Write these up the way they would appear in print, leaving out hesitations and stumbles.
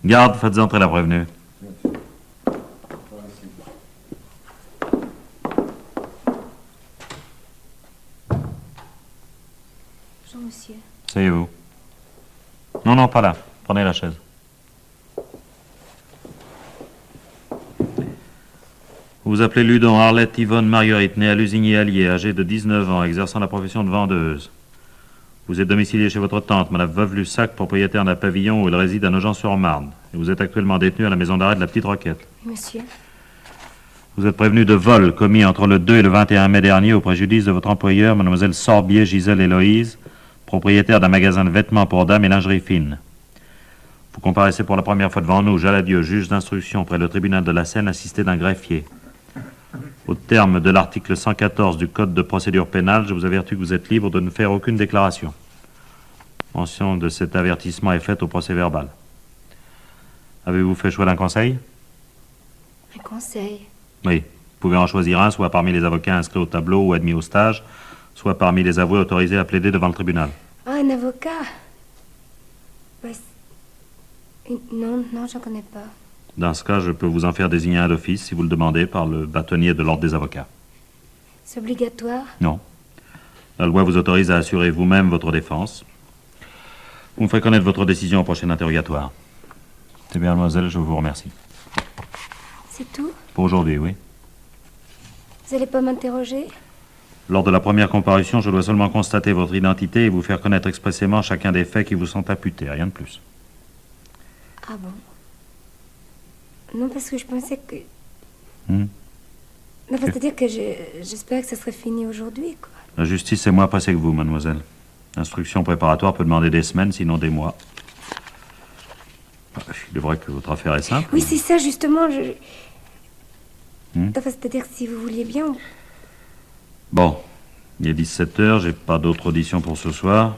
Garde, faites entrer la prévenue. Bonjour, monsieur. Asseyez-vous. Non, pas là. Prenez la chaise. Vous vous appelez Ludon Arlette Yvonne Marguerite, née à Lusigny-Allier, âgée de 19 ans, exerçant la profession de vendeuse. Vous êtes domicilié chez votre tante, Madame Veuve Lussac, propriétaire d'un pavillon où elle réside à Nogent-sur-Marne. Et vous êtes actuellement détenu à la maison d'arrêt de la Petite Roquette. Monsieur. Vous êtes prévenu de vol commis entre le 2 et le 21 mai dernier au préjudice de votre employeur, Mademoiselle Sorbier Gisèle Héloïse, propriétaire d'un magasin de vêtements pour dames et lingerie fine. Vous comparaissez pour la première fois devant nous, Jaladieu, juge d'instruction près le tribunal de la Seine, assisté d'un greffier. Au terme de l'article 114 du Code de procédure pénale, je vous avertis que vous êtes libre de ne faire aucune déclaration. Mention de cet avertissement est faite au procès-verbal. Avez-vous fait choix d'un conseil? Un conseil? Oui. Vous pouvez en choisir un, soit parmi les avocats inscrits au tableau ou admis au stage, soit parmi les avoués autorisés à plaider devant le tribunal. Ah, un avocat? Non, j'en connais pas. Dans ce cas, je peux vous en faire désigner un d'office, si vous le demandez, par le bâtonnier de l'ordre des avocats. C'est obligatoire? Non. La loi vous autorise à assurer vous-même votre défense. Vous me ferez connaître votre décision au prochain interrogatoire. C'est bien, mademoiselle, je vous remercie. C'est tout? Pour aujourd'hui, oui. Vous allez pas m'interroger? Lors de la première comparution, je dois seulement constater votre identité et vous faire connaître expressément chacun des faits qui vous sont imputés, rien de plus. Ah bon? Non, parce que je pensais que... Non, c'est-à-dire que j'espérais que ça serait fini aujourd'hui, quoi. La justice est moins pressée que vous, mademoiselle. L'instruction préparatoire peut demander des semaines, sinon des mois. Il est vrai que votre affaire est simple. Oui, c'est ça, justement, c'est-à-dire que si vous vouliez bien... Bon, il est 17h, j'ai pas d'autre audition pour ce soir.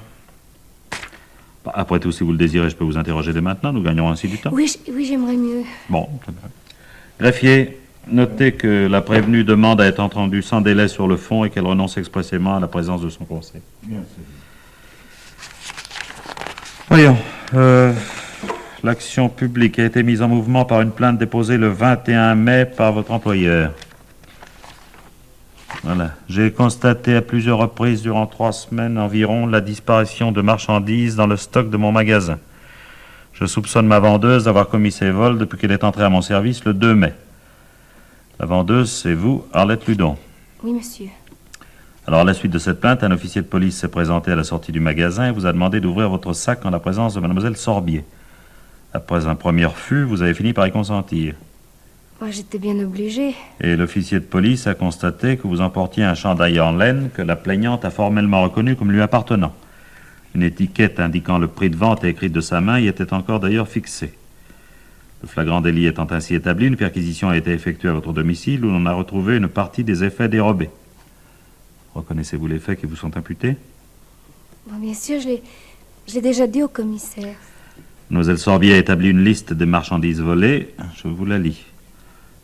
Après tout, si vous le désirez, je peux vous interroger dès maintenant, nous gagnerons ainsi du temps. Oui, j'aimerais mieux. Bon, très bien. Greffier, notez que la prévenue demande à être entendue sans délai sur le fond et qu'elle renonce expressément à la présence de son conseil. Bien, Voyons, l'action publique a été mise en mouvement par une plainte déposée le 21 mai par votre employeur. Voilà. J'ai constaté à plusieurs reprises durant 3 semaines environ la disparition de marchandises dans le stock de mon magasin. Je soupçonne ma vendeuse d'avoir commis ces vols depuis qu'elle est entrée à mon service le 2 mai. La vendeuse, c'est vous, Arlette Ludon. Oui, monsieur. Alors, à la suite de cette plainte, un officier de police s'est présenté à la sortie du magasin et vous a demandé d'ouvrir votre sac en la présence de mademoiselle Sorbier. Après un premier refus, vous avez fini par y consentir. Moi, j'étais bien obligée. Et l'officier de police a constaté que vous emportiez un chandail en laine que la plaignante a formellement reconnu comme lui appartenant. Une étiquette indiquant le prix de vente et écrite de sa main y était encore d'ailleurs fixée. Le flagrant délit étant ainsi établi, une perquisition a été effectuée à votre domicile où l'on a retrouvé une partie des effets dérobés. Reconnaissez-vous les faits qui vous sont imputés? Bon, bien sûr, je l'ai déjà dit au commissaire. Mademoiselle Sorbier a établi une liste des marchandises volées. Je vous la lis.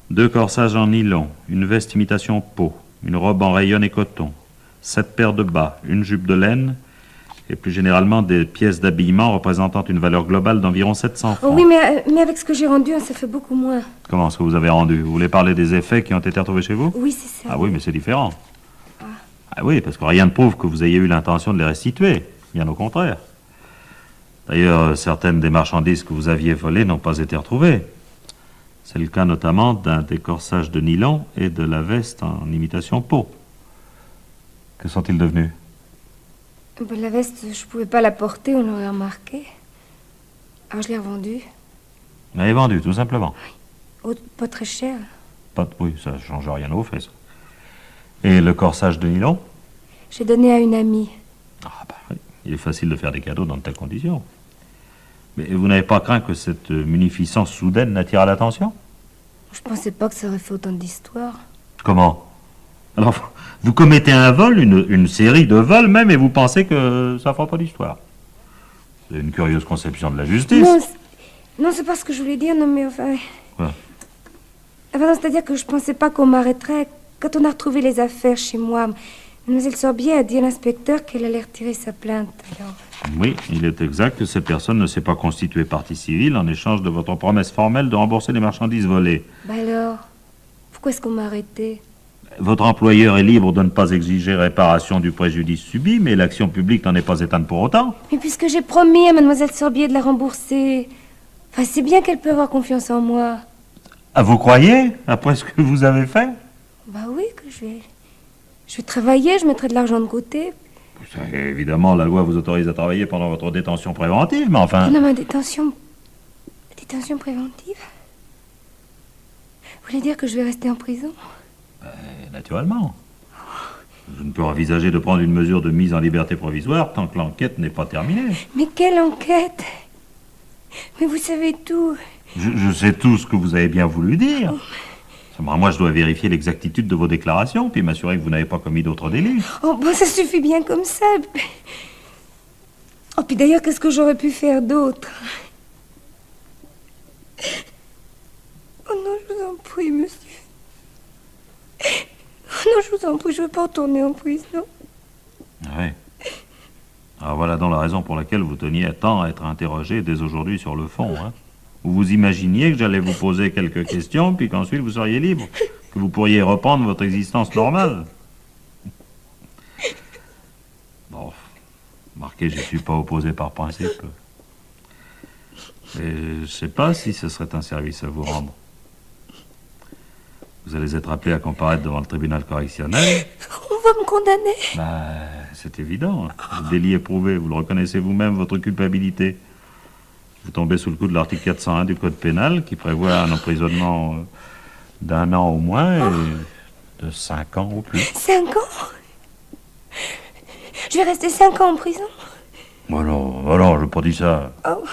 2 corsages en nylon, une veste imitation peau, une robe en rayon et coton, 7 paires de bas, une jupe de laine, et plus généralement des pièces d'habillement représentant une valeur globale d'environ 700 francs. Oh oui, mais avec ce que j'ai rendu, ça fait beaucoup moins. Comment ce que vous avez rendu? Vous voulez parler des effets qui ont été retrouvés chez vous? Oui, c'est ça. Ah oui, mais c'est différent. Ah oui, parce que rien ne prouve que vous ayez eu l'intention de les restituer. Bien au contraire. D'ailleurs, certaines des marchandises que vous aviez volées n'ont pas été retrouvées. C'est le cas notamment d'un des corsages de nylon et de la veste en imitation peau. Que sont-ils devenus? Ben, la veste, je pouvais pas la porter, on l'aurait remarqué. Alors je l'ai revendue. Vous l'avez vendue, tout simplement. Oh, pas très cher. Oui, ça ne change rien aux faits, ça. Et le corsage de nylon? J'ai donné à une amie. Ah bah oui, il est facile de faire des cadeaux dans de telles conditions. Mais vous n'avez pas craint que cette munificence soudaine n'attire l'attention? Je pensais pas que ça aurait fait autant d'histoire. Comment? Alors, vous commettez un vol, une série de vols même, et vous pensez que ça fera pas d'histoire. C'est une curieuse conception de la justice. Non, c'est pas ce que je voulais dire, non mais enfin... Quoi? Enfin, non, c'est-à-dire que je pensais pas qu'on m'arrêterait. Quand on a retrouvé les affaires chez moi, mademoiselle Sorbier a dit à l'inspecteur qu'elle allait retirer sa plainte, alors... Oui, il est exact que cette personne ne s'est pas constituée partie civile en échange de votre promesse formelle de rembourser les marchandises volées. Bah alors, pourquoi est-ce qu'on m'a arrêté? Votre employeur est libre de ne pas exiger réparation du préjudice subi, mais l'action publique n'en est pas éteinte pour autant. Mais puisque j'ai promis à mademoiselle Sorbier de la rembourser, enfin, c'est bien qu'elle peut avoir confiance en moi. Ah, vous croyez, après ce que vous avez fait? Bah oui, que je vais travailler, je mettrai de l'argent de côté. Évidemment, la loi vous autorise à travailler pendant votre détention préventive, mais enfin... Non, ma détention... Détention préventive? Vous voulez dire que je vais rester en prison? Naturellement. Je ne peux envisager de prendre une mesure de mise en liberté provisoire tant que l'enquête n'est pas terminée. Mais quelle enquête? Mais vous savez tout. Je sais tout ce que vous avez bien voulu dire. Seulement, moi, je dois vérifier l'exactitude de vos déclarations, puis m'assurer que vous n'avez pas commis d'autres délits. Oh, bon, ça suffit bien comme ça. Oh, puis d'ailleurs, qu'est-ce que j'aurais pu faire d'autre? Oh non, je vous en prie, monsieur. Oh non, je vous en prie, je ne veux pas retourner en prison. Oui. Alors voilà donc la raison pour laquelle vous teniez tant à être interrogé dès aujourd'hui sur le fond, hein. Vous imaginiez que j'allais vous poser quelques questions, puis qu'ensuite vous seriez libre, que vous pourriez reprendre votre existence normale. Bon, remarquez, je ne suis pas opposé par principe. Mais je ne sais pas si ce serait un service à vous rendre. Vous allez être appelé à comparaître devant le tribunal correctionnel. On va me condamner. Bah, c'est évident. Le délit est prouvé. Vous le reconnaissez vous-même, votre culpabilité. Vous tombez sous le coup de l'article 401 du Code pénal qui prévoit un emprisonnement d'1 an au moins et de 5 ans au plus. 5 ans? Je vais rester 5 ans en prison? Oh non, je n'ai pas dit ça. Oh.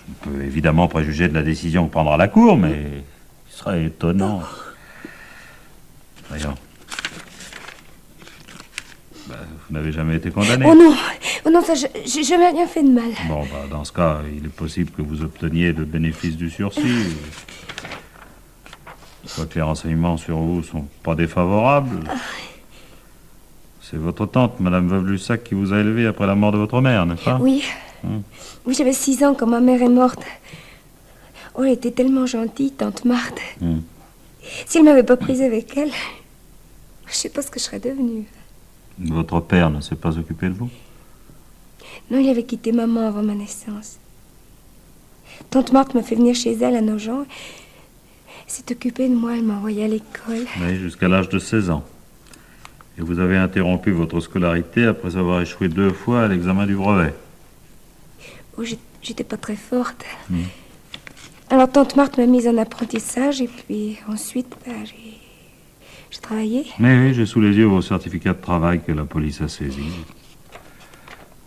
Je peux évidemment préjuger de la décision que prendra la Cour, mais il serait étonnant. Voyons. Bah, vous n'avez jamais été condamné. Oh non, ça, j'ai jamais rien fait de mal. Bon, bah, dans ce cas, il est possible que vous obteniez le bénéfice du sursis. Quoique les renseignements sur vous sont pas défavorables. C'est votre tante, Madame Veuve Lussac, qui vous a élevé après la mort de votre mère, n'est-ce pas? Oui. Oui, j'avais 6 ans quand ma mère est morte. Oh, elle était tellement gentille, tante Marthe. Si elle m'avait pas prise avec elle, je sais pas ce que je serais devenue. Votre père ne s'est pas occupé de vous? Non, il avait quitté maman avant ma naissance. Tante Marthe m'a fait venir chez elle à Nogent. Elle s'est occupée de moi, elle m'a envoyée à l'école. Oui, jusqu'à l'âge de 16 ans. Et vous avez interrompu votre scolarité après avoir échoué 2 fois à l'examen du brevet. Oh, j'étais pas très forte. Alors tante Marthe m'a mise en apprentissage et puis ensuite, bah, j'ai travaillé. Mais oui, j'ai sous les yeux vos certificats de travail que la police a saisis.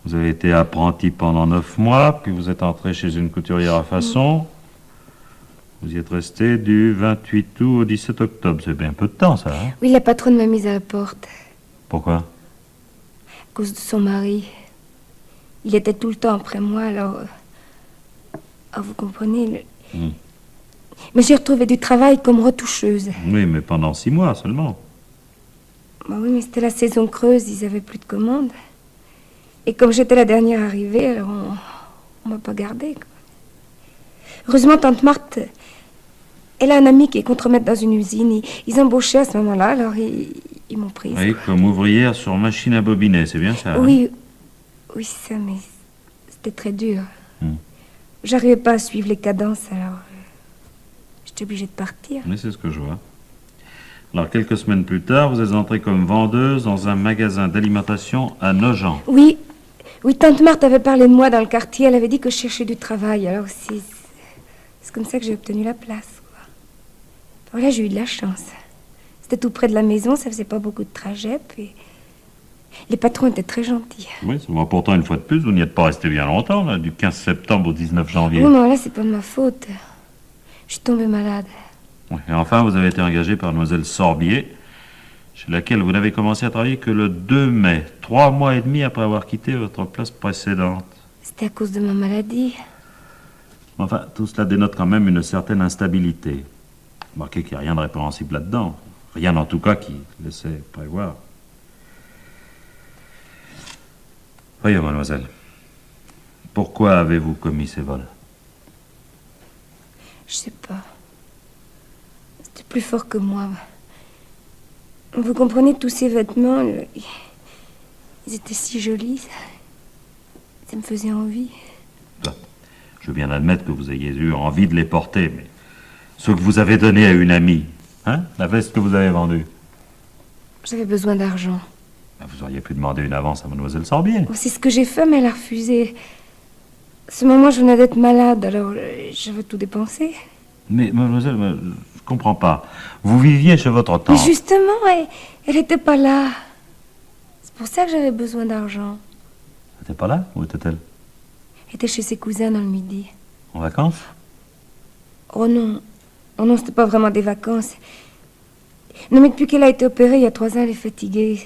Vous avez été apprenti pendant 9 mois, puis vous êtes entré chez une couturière à façon. Vous y êtes resté du 28 août au 17 octobre. C'est bien peu de temps, ça, hein? Oui, la patronne m'a mise à la porte. Pourquoi? À cause de son mari. Il était tout le temps après moi, alors... Ah, vous comprenez Mais j'ai retrouvé du travail comme retoucheuse. Oui, mais pendant 6 mois seulement. Bah oui, mais c'était la saison creuse, ils avaient plus de commandes. Et comme j'étais la dernière arrivée, alors on m'a pas gardée, quoi. Heureusement, tante Marthe, elle a un ami qui est contremaître dans une usine. Ils embauchaient à ce moment-là, alors ils m'ont prise. Oui, comme ouvrière sur machine à bobiner, c'est bien ça? Oui, oui, c'est ça, mais c'était très dur. J'arrivais pas à suivre les cadences, alors j'étais obligée de partir. Oui, c'est ce que je vois. Alors, quelques semaines plus tard, vous êtes entrée comme vendeuse dans un magasin d'alimentation à Nogent. Oui, tante Marthe avait parlé de moi dans le quartier. Elle avait dit que je cherchais du travail. Alors c'est comme ça que j'ai obtenu la place, quoi. Voilà, j'ai eu de la chance. C'était tout près de la maison, ça faisait pas beaucoup de trajet, puis les patrons étaient très gentils. Oui, c'est moi. Pourtant, une fois de plus, vous n'y êtes pas resté bien longtemps, là, du 15 septembre au 19 janvier. Oui, mais là, c'est pas de ma faute. Je suis tombée malade. Oui, et enfin, vous avez été engagé par mademoiselle Sorbier, chez laquelle vous n'avez commencé à travailler que le 2 mai, 3 mois et demi après avoir quitté votre place précédente. C'était à cause de ma maladie. Enfin, tout cela dénote quand même une certaine instabilité. Remarquez qu'il n'y a rien de répréhensible là-dedans. Rien en tout cas qui laissait prévoir. Voyons, mademoiselle. Pourquoi avez-vous commis ces vols? Je sais pas. C'était plus fort que moi. Vous comprenez, tous ces vêtements, ils étaient si jolis. Ça me faisait envie. Ça, je veux bien admettre que vous ayez eu envie de les porter, mais ceux que vous avez donnés à une amie, hein, la veste que vous avez vendue, J'avais besoin d'argent. vous auriez pu demander une avance à mademoiselle Sorbier. C'est ce que j'ai fait, mais elle a refusé. À ce moment, je venais d'être malade, alors j'avais tout dépensé. Mais mademoiselle, je comprends pas. Vous viviez chez votre Mais tante. justement, elle était pas là. C'est pour ça que j'avais besoin d'argent. Elle n'était pas là? Où était-elle? Elle était chez ses cousins dans le midi. En vacances? Oh non. Oh non, c'était pas vraiment des vacances. Non, mais depuis qu'elle a été opérée, il y a 3 ans, elle est fatiguée.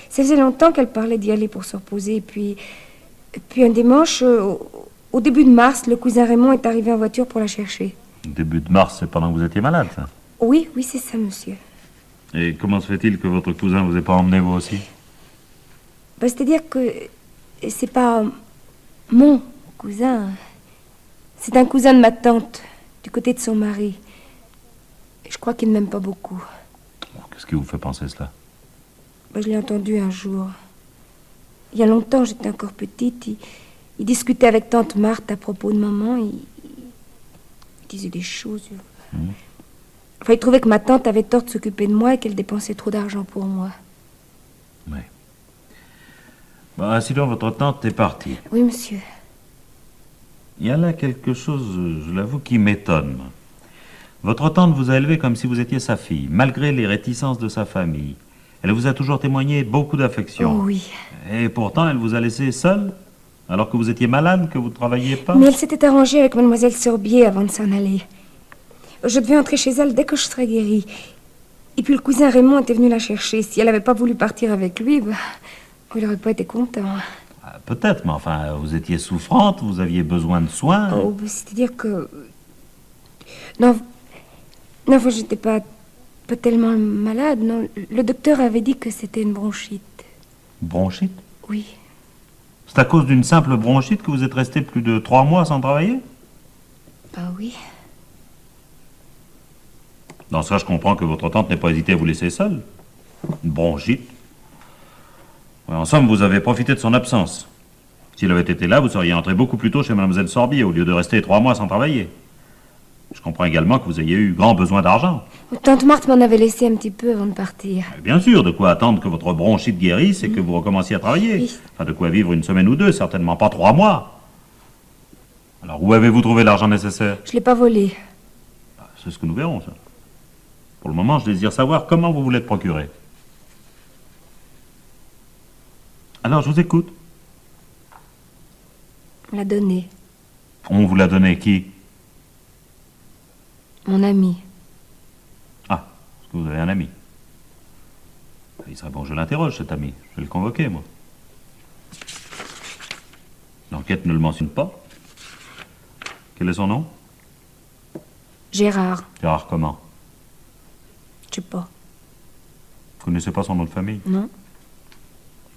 Ça faisait longtemps qu'elle parlait d'y aller pour se reposer. Et puis un dimanche, au début de mars, le cousin Raymond est arrivé en voiture pour la chercher. Début de mars, c'est pendant que vous étiez malade, ça. Oui, c'est ça, monsieur. Et comment se fait-il que votre cousin vous ait pas emmené vous aussi? C'est-à-dire que c'est pas mon cousin. C'est un cousin de ma tante, du côté de son mari. Je crois qu'il ne m'aime pas beaucoup. Qu'est-ce qui vous fait penser cela? Je l'ai entendu un jour. Il y a longtemps, j'étais encore petite. Il discutait avec tante Marthe à propos de maman. Il disait des choses. Enfin, il trouvait que ma tante avait tort de s'occuper de moi et qu'elle dépensait trop d'argent pour moi. Oui. Bon, ainsi donc, votre tante est partie. Oui, monsieur. Il y a là quelque chose, je l'avoue, qui m'étonne. Votre tante vous a élevé comme si vous étiez sa fille, malgré les réticences de sa famille. Elle vous a toujours témoigné beaucoup d'affection. Oh oui. Et pourtant, elle vous a laissé seule, alors que vous étiez malade, que vous ne travailliez pas. Mais elle s'était arrangée avec mademoiselle Sorbier avant de s'en aller. Je devais entrer chez elle dès que je serais guérie. Et puis le cousin Raymond était venu la chercher. Si elle n'avait pas voulu partir avec lui, il n'aurait pas été content. Peut-être, mais enfin, vous étiez souffrante, vous aviez besoin de soins. Oh, c'est-à-dire que... Non, enfin, j'étais pas tellement malade, non. Le docteur avait dit que c'était une bronchite. Bronchite? Oui. C'est à cause d'une simple bronchite que vous êtes resté plus de 3 mois sans travailler? Oui. Dans ça, je comprends que votre tante n'ait pas hésité à vous laisser seule. Une bronchite. Ouais, en somme, vous avez profité de son absence. S'il avait été là, vous seriez entré beaucoup plus tôt chez mademoiselle Sorbier, au lieu de rester 3 mois sans travailler. Je comprends également que vous ayez eu grand besoin d'argent. Tante Marthe m'en avait laissé un petit peu avant de partir. Bien sûr, de quoi attendre que votre bronchite guérisse et que vous recommenciez à travailler. Oui. Enfin, de quoi vivre une semaine ou deux, certainement pas 3 mois. Alors, où avez-vous trouvé l'argent nécessaire? Je l'ai pas volé. C'est ce que nous verrons, ça. Pour le moment, je désire savoir comment vous voulez le procurer. Alors, je vous écoute. On l'a donné. On vous l'a donné qui? Mon ami. Ah, est-ce que vous avez un ami? Il serait bon que je l'interroge, cet ami. Je vais le convoquer, moi. L'enquête ne le mentionne pas. Quel est son nom? Gérard. Gérard comment? Je sais pas. Vous connaissez pas son nom de famille? Non.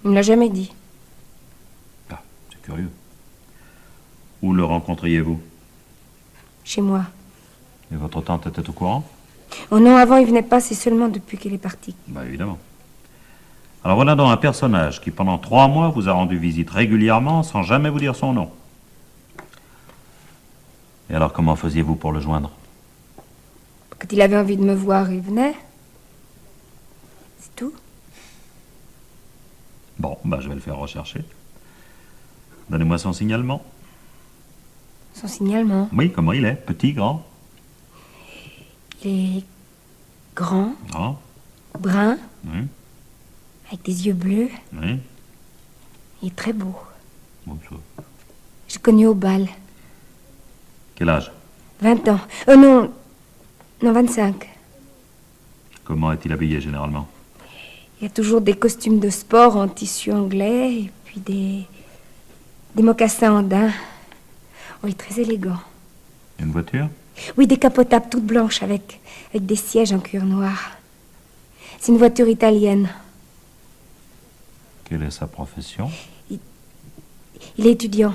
Il me l'a jamais dit. Ah, c'est curieux. Où le rencontriez-vous? Chez moi. Et votre tante était au courant? Oh non, avant il venait pas, c'est seulement depuis qu'il est parti. Bah évidemment. Alors voilà donc un personnage qui pendant 3 mois vous a rendu visite régulièrement sans jamais vous dire son nom. Et alors comment faisiez-vous pour le joindre? Quand il avait envie de me voir, il venait. C'est tout. Bon, bah je vais le faire rechercher. Donnez-moi son signalement. Son signalement. Oui, comment il est? Petit, grand? Il est grand, Grand? brun, Oui, avec des yeux bleus. oui. Il est très beau. Bon, ça. J'ai connu au bal. Quel âge? 20 ans. Non, 25. Comment est-il habillé généralement? Il y a toujours des costumes de sport en tissu anglais et puis des mocassins en daim. Oh, il est très élégant. Une voiture? Oui, décapotables toutes blanches avec des sièges en cuir noir. C'est une voiture italienne. Quelle est sa profession? Il est étudiant.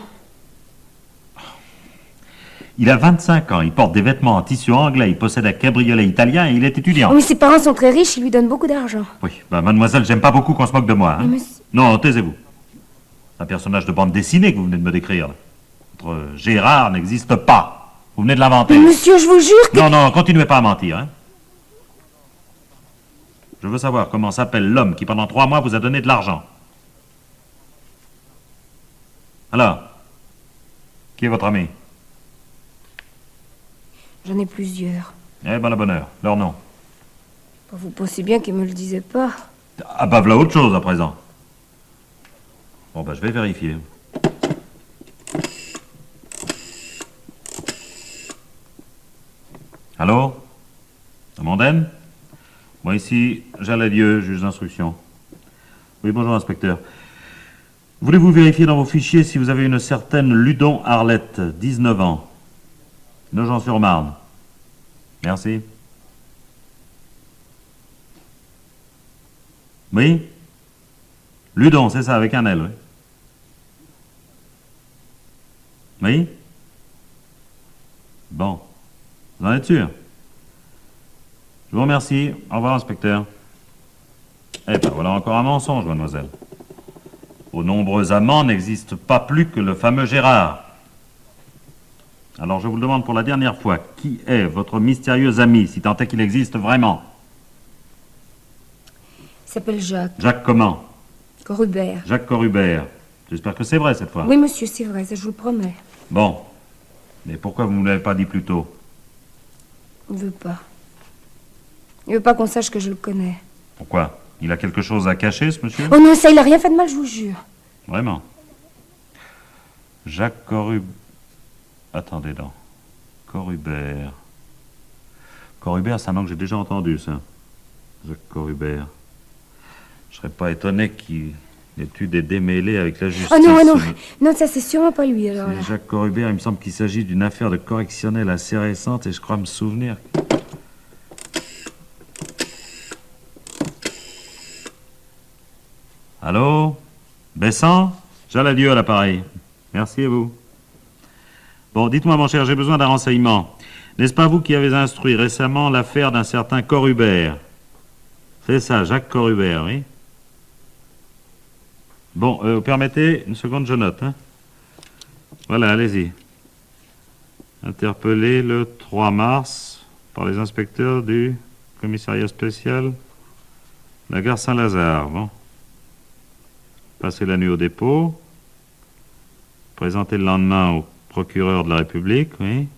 Il a 25 ans, il porte des vêtements en tissu anglais, il possède un cabriolet italien et il est étudiant. Oh, mais ses parents sont très riches, ils lui donnent beaucoup d'argent. Oui, mademoiselle, j'aime pas beaucoup qu'on se moque de moi. Hein. Mais monsieur... Non, taisez-vous. C'est un personnage de bande dessinée que vous venez de me décrire. Là. Votre Gérard n'existe pas. Vous venez de l'inventer. Mais monsieur, je vous jure que... Non, continuez pas à mentir. Hein. Je veux savoir comment s'appelle l'homme qui, pendant 3 mois, vous a donné de l'argent. Alors, qui est votre ami? J'en ai plusieurs. Eh ben, la bonne heure. Leur nom. Vous pensez bien qu'il me le disait pas. Ah bah, voilà autre chose à présent. Bon, bah, je vais vérifier. Allô? Amandine? Moi ici, Jaladieu, juge d'instruction. Oui, bonjour, inspecteur. Voulez-vous vérifier dans vos fichiers si vous avez une certaine Ludon Arlette, 19 ans, Nogent-sur-Marne? Merci. Oui? Ludon, c'est ça, avec un L, oui. Oui? Bon. Vous en êtes sûr? Je vous remercie. Au revoir, inspecteur. Eh ben, voilà encore un mensonge, mademoiselle. Aux nombreux amants n'existe pas plus que le fameux Gérard. Alors, je vous le demande pour la dernière fois, qui est votre mystérieux ami, si tant est qu'il existe vraiment? Il s'appelle Jacques. Jacques comment? Corubert. Jacques Corubert. J'espère que c'est vrai cette fois. Oui, monsieur, c'est vrai, ça je vous le promets. Bon. Mais pourquoi vous ne me l'avez pas dit plus tôt? Il veut pas. Il veut pas qu'on sache que je le connais. Pourquoi? Il a quelque chose à cacher, ce monsieur? Oh non, ça, il a rien fait de mal, je vous jure. Vraiment? Jacques Corubert... Attendez donc. Corubert... Corubert, c'est un nom que j'ai déjà entendu, ça. Jacques Corubert. Je serais pas étonné qu'il ait eu des démêlés avec la justice. Oh non, non, non, ça c'est sûrement pas lui, alors. C'est Jacques Corubert, il me semble qu'il s'agit d'une affaire de correctionnel assez récente et je crois me souvenir... Allô? Bessan? Jaladieu à l'appareil. Merci à vous. Bon, dites-moi, mon cher, j'ai besoin d'un renseignement. N'est-ce pas vous qui avez instruit récemment l'affaire d'un certain Corubert? C'est ça, Jacques Corubert, oui? Bon, vous permettez? Une seconde, je note. Hein? Voilà, allez-y. Interpellé le 3 mars par les inspecteurs du commissariat spécial de la gare Saint-Lazare. Bon. Passé la nuit au dépôt. Présenté le lendemain au procureur de la République, oui.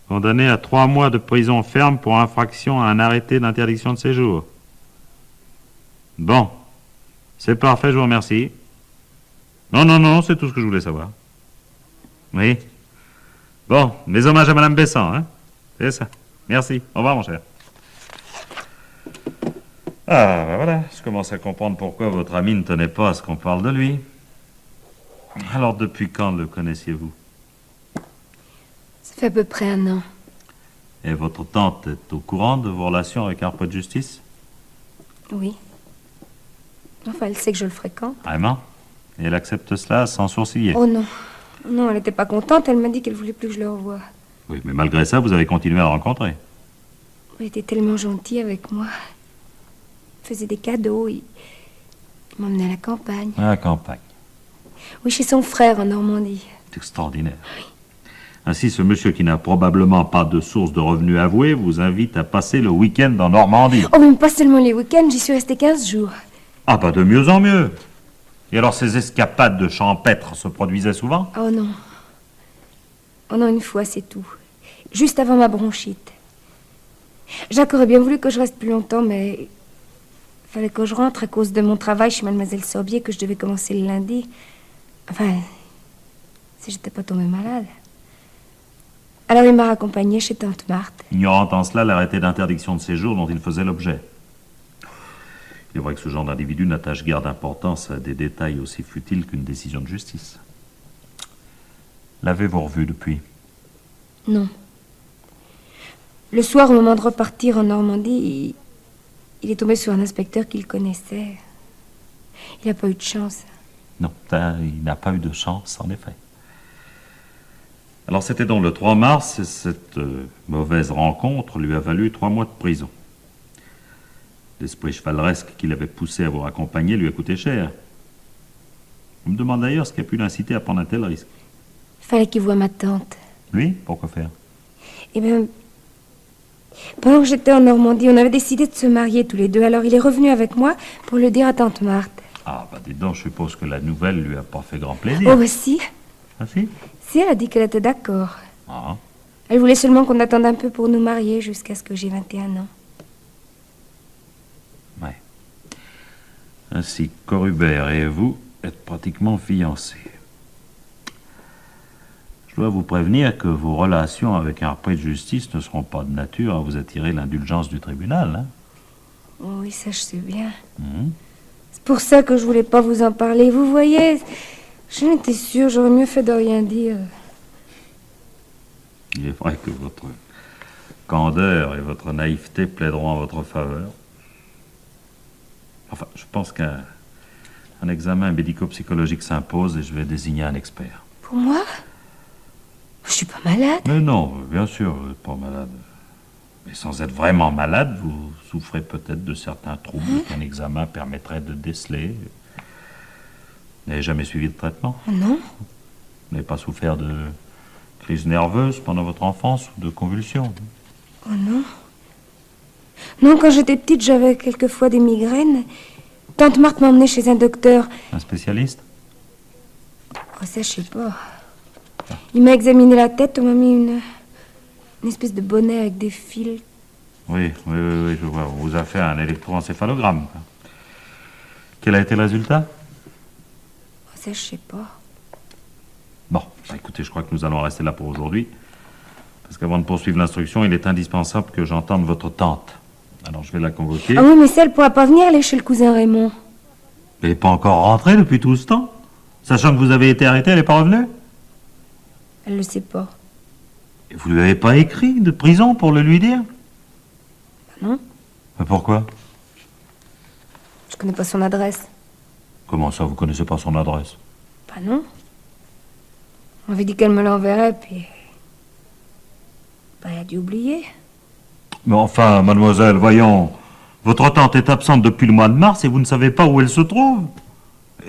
Condamné à 3 mois de prison ferme pour infraction à un arrêté d'interdiction de séjour. Bon. C'est parfait, je vous remercie. Non, c'est tout ce que je voulais savoir. Oui. Bon, mes hommages à Madame Bessan, hein. C'est ça. Merci. Au revoir, mon cher. Ah, ben voilà. Je commence à comprendre pourquoi votre ami ne tenait pas à ce qu'on parle de lui. Alors, depuis quand le connaissiez-vous? Ça fait à peu près 1 an. Et votre tante est au courant de vos relations avec un poids de justice? Oui. Enfin, elle sait que je le fréquente. Vraiment? Et elle accepte cela sans sourciller? Oh non. Non, elle n'était pas contente. Elle m'a dit qu'elle voulait plus que je le revoie. Oui, mais malgré ça, vous avez continué à le rencontrer. Il était tellement gentil avec moi. Il faisait des cadeaux. Il m'emmenait à la campagne. À la campagne. Oui, chez son frère en Normandie. C'est extraordinaire. Oui. Ainsi, ce monsieur qui n'a probablement pas de source de revenus avouée vous invite à passer le week-end en Normandie. Oh, mais pas seulement les week-ends, j'y suis restée 15 jours. Ah, bah de mieux en mieux. Et alors, ces escapades de champêtre se produisaient souvent? Oh non. Oh non, une fois, c'est tout. Juste avant ma bronchite. Jacques aurait bien voulu que je reste plus longtemps, mais... il fallait que je rentre à cause de mon travail chez Mademoiselle Sorbier, que je devais commencer le lundi. Enfin, si j'étais pas tombée malade. Alors il m'a raccompagnée chez Tante Marthe. Ignorant en cela l'arrêté d'interdiction de séjour dont il faisait l'objet. Il est vrai que ce genre d'individu n'attache guère d'importance à des détails aussi futiles qu'une décision de justice. L'avez-vous revu depuis? Non. Le soir, au moment de repartir en Normandie, il est tombé sur un inspecteur qu'il connaissait. Il n'a pas eu de chance. Non, il n'a pas eu de chance, en effet. Alors c'était donc le 3 mars, et cette mauvaise rencontre lui a valu 3 mois de prison. L'esprit chevaleresque qui l'avait poussé à vous raccompagner lui a coûté cher. Je me demande d'ailleurs ce qui a pu l'inciter à prendre un tel risque. Il fallait qu'il voie ma tante. Lui, pourquoi faire? Eh bien, pendant que j'étais en Normandie, on avait décidé de se marier tous les deux. Alors il est revenu avec moi pour le dire à tante Marthe. Ah, bah dites donc, je suppose que la nouvelle lui a pas fait grand plaisir. Oh, bah si. Ah si? Si, elle a dit qu'elle était d'accord. Ah. Elle voulait seulement qu'on attende un peu pour nous marier jusqu'à ce que j'ai 21 ans. Ouais. Ainsi, Corubert et vous êtes pratiquement fiancés. Je dois vous prévenir que vos relations avec un repris de justice ne seront pas de nature à vous attirer l'indulgence du tribunal. Hein? Oh, oui, ça je sais bien. Mhm. C'est pour ça que je voulais pas vous en parler. Vous voyez, j'en étais sûre, j'aurais mieux fait de rien dire. Il est vrai que votre candeur et votre naïveté plaideront en votre faveur. Enfin, je pense qu'un examen médico-psychologique s'impose et je vais désigner un expert. Pour moi? Je suis pas malade. Mais non, bien sûr, vous n'êtes pas malade. Mais sans être vraiment malade, vous souffrez peut-être de certains troubles qu'un examen permettrait de déceler. Vous n'avez jamais suivi de traitement? Non. Vous n'avez pas souffert de crise nerveuse pendant votre enfance ou de convulsions? Oh non. Non, quand j'étais petite, j'avais quelquefois des migraines. Tante Marthe m'a emmenée chez un docteur. Un spécialiste? Oh, ça, je sais pas. Il m'a examiné la tête, on m'a mis une espèce de bonnet avec des fils. Oui, je vois. On vous a fait un électroencéphalogramme. Quel a été le résultat? Oh, ça, je sais pas. Bon, bah, écoutez, je crois que nous allons rester là pour aujourd'hui. Parce qu'avant de poursuivre l'instruction, il est indispensable que j'entende votre tante. Alors, je vais la convoquer. Ah oui, mais ça, elle pourra pas venir aller chez le cousin Raymond. Elle n'est pas encore rentrée depuis tout ce temps? Sachant que vous avez été arrêté, elle n'est pas revenue? Elle le sait pas. Et vous lui avez pas écrit de prison pour le lui dire? Non. Mais pourquoi? Je connais pas son adresse. Comment ça, vous connaissez pas son adresse? Bah non. On m'avait dit qu'elle me l'enverrait, puis... Bah, elle a dû oublier. Mais enfin, mademoiselle, voyons. Votre tante est absente depuis le mois de mars et vous ne savez pas où elle se trouve.